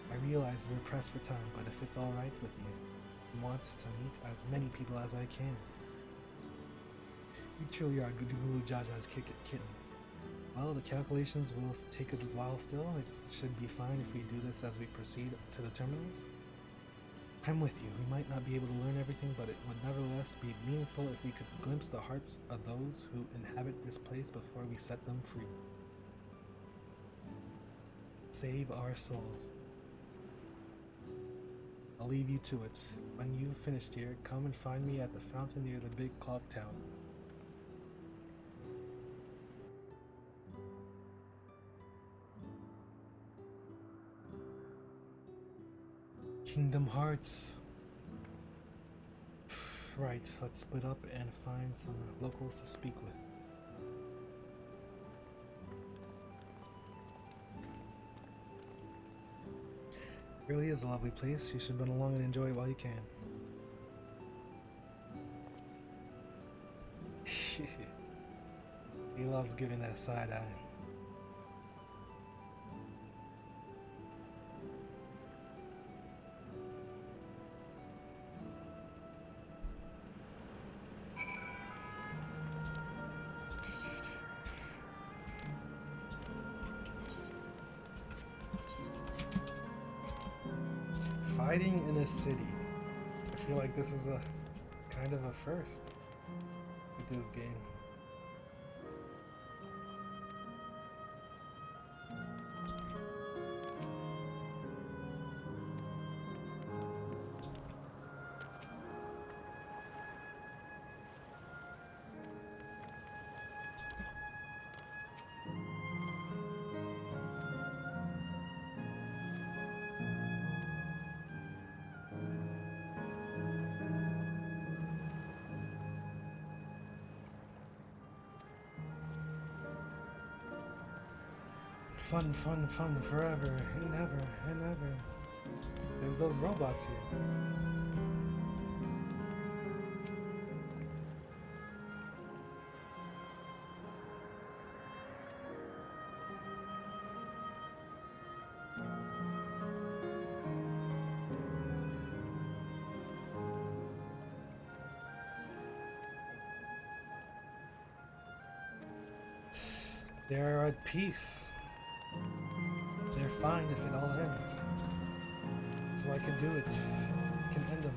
I realize we're pressed for time, but if it's alright with you, I want to meet as many people as I can. You truly are Gugulu Jaja's kitten. Well, the calculations will take a while still. It should be fine if we do this as we proceed to the terminals. I'm with you. We might not be able to learn everything, but it would nevertheless be meaningful if we could glimpse the hearts of those who inhabit this place before we set them free. Save our souls. I'll leave you to it. When you've finished here, come and find me at the fountain near the big clock tower. Kingdom Hearts. Right, let's split up and find some locals to speak with. Really is a lovely place. You should run along and enjoy it while you can. He loves giving that side eye. Fighting in a city. I feel like this is a kind of a first with this game. Fun, fun, fun forever and ever and ever. There's those robots here. They're at peace. They're fine if it all ends. So I can do it. I can end them.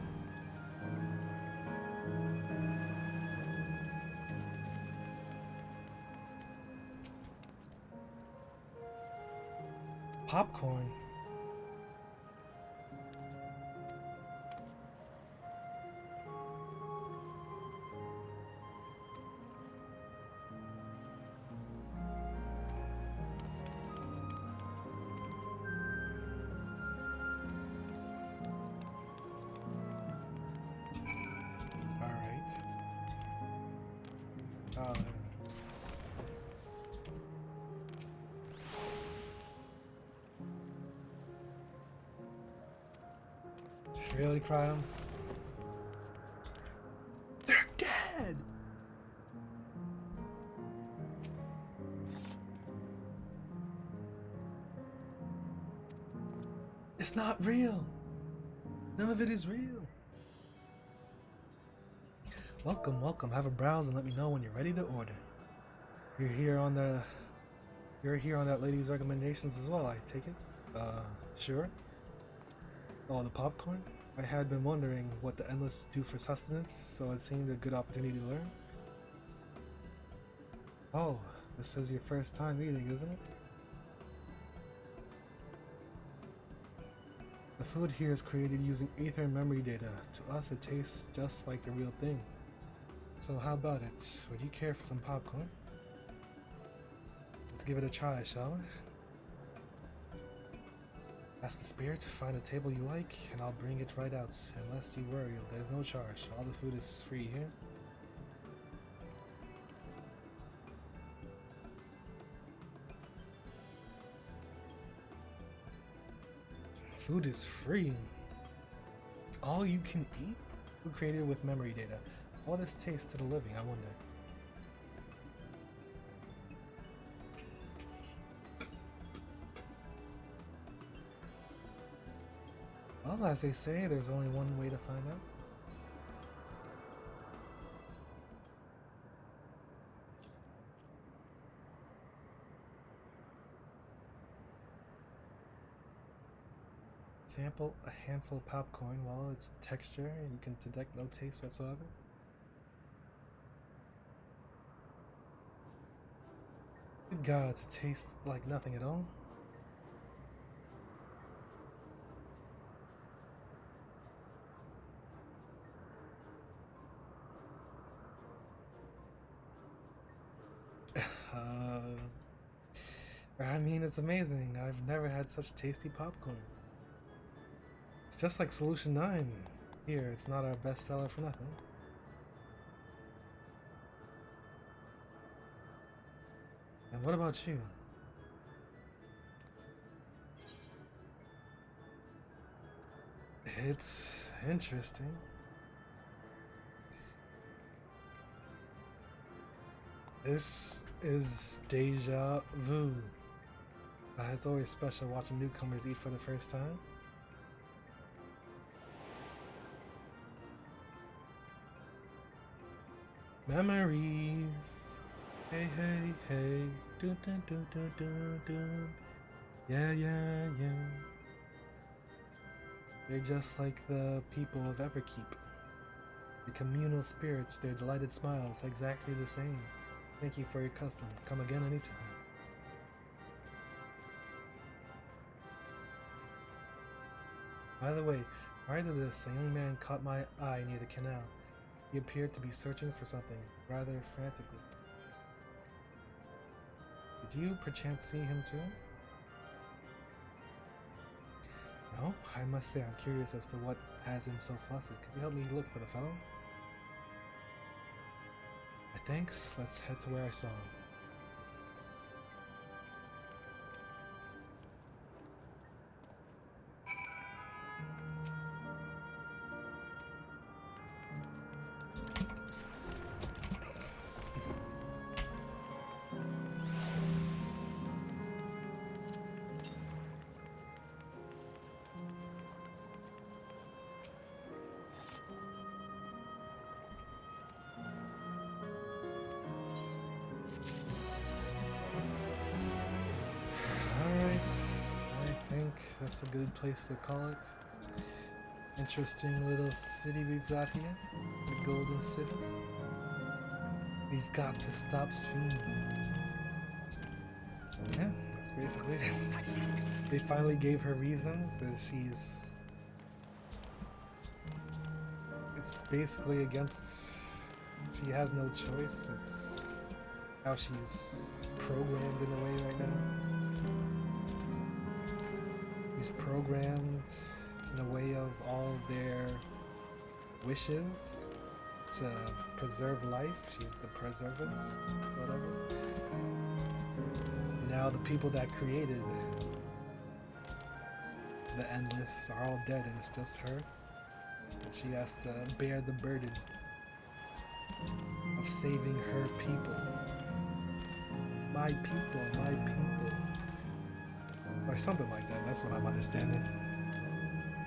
Popcorn. Really, Cryo? They're dead! It's not real! None of it is real! Welcome, welcome. Have a browse and let me know when you're ready to order. You're here on that lady's recommendations as well, I take it? Sure? Oh, the popcorn? I had been wondering what the Endless do for sustenance, so it seemed a good opportunity to learn. Oh, this is your first time eating, isn't it? The food here is created using Aether memory data. To us, it tastes just like the real thing. So how about it? Would you care for some popcorn? Let's give it a try, shall we? That's the spirit. Find a table you like, and I'll bring it right out. Unless you worry, there's no charge. All the food is free here. Food is free. All you can eat? Food created with memory data. All this taste to the living, I wonder. Well, as they say, there's only one way to find out. Sample a handful of popcorn. While its texture, you can detect no taste whatsoever. Good gods, it tastes like nothing at all. I mean, it's amazing. I've never had such tasty popcorn. It's just like Solution 9. Here, it's not our bestseller for nothing. And what about you? It's interesting. This is deja vu. It's always special watching newcomers eat for the first time. Memories. Hey, hey, hey. Dun, dun, dun, dun, dun, dun. Yeah, yeah, yeah. They're just like the people of Everkeep. The communal spirits, their delighted smiles, exactly the same. Thank you for your custom. Come again anytime. By the way, prior to this, a young man caught my eye near the canal. He appeared to be searching for something, rather frantically. Did you perchance see him too? No, I must say I'm curious as to what has him so flustered. Could you help me look for the fellow? Thanks, let's head to where I saw him. That's a good place to call it. Interesting little city we've got here. The Golden City. We've got to stop Sphene. Yeah, that's basically it. They finally gave her reasons. It's basically against... She has no choice. It's how she's programmed in a way right now. She's programmed in a way of all their wishes to preserve life. She's the preservance, whatever. Now the people that created the Endless are all dead and it's just her. And she has to bear the burden of saving her people. My people, my people. Or something like that, that's what I'm understanding.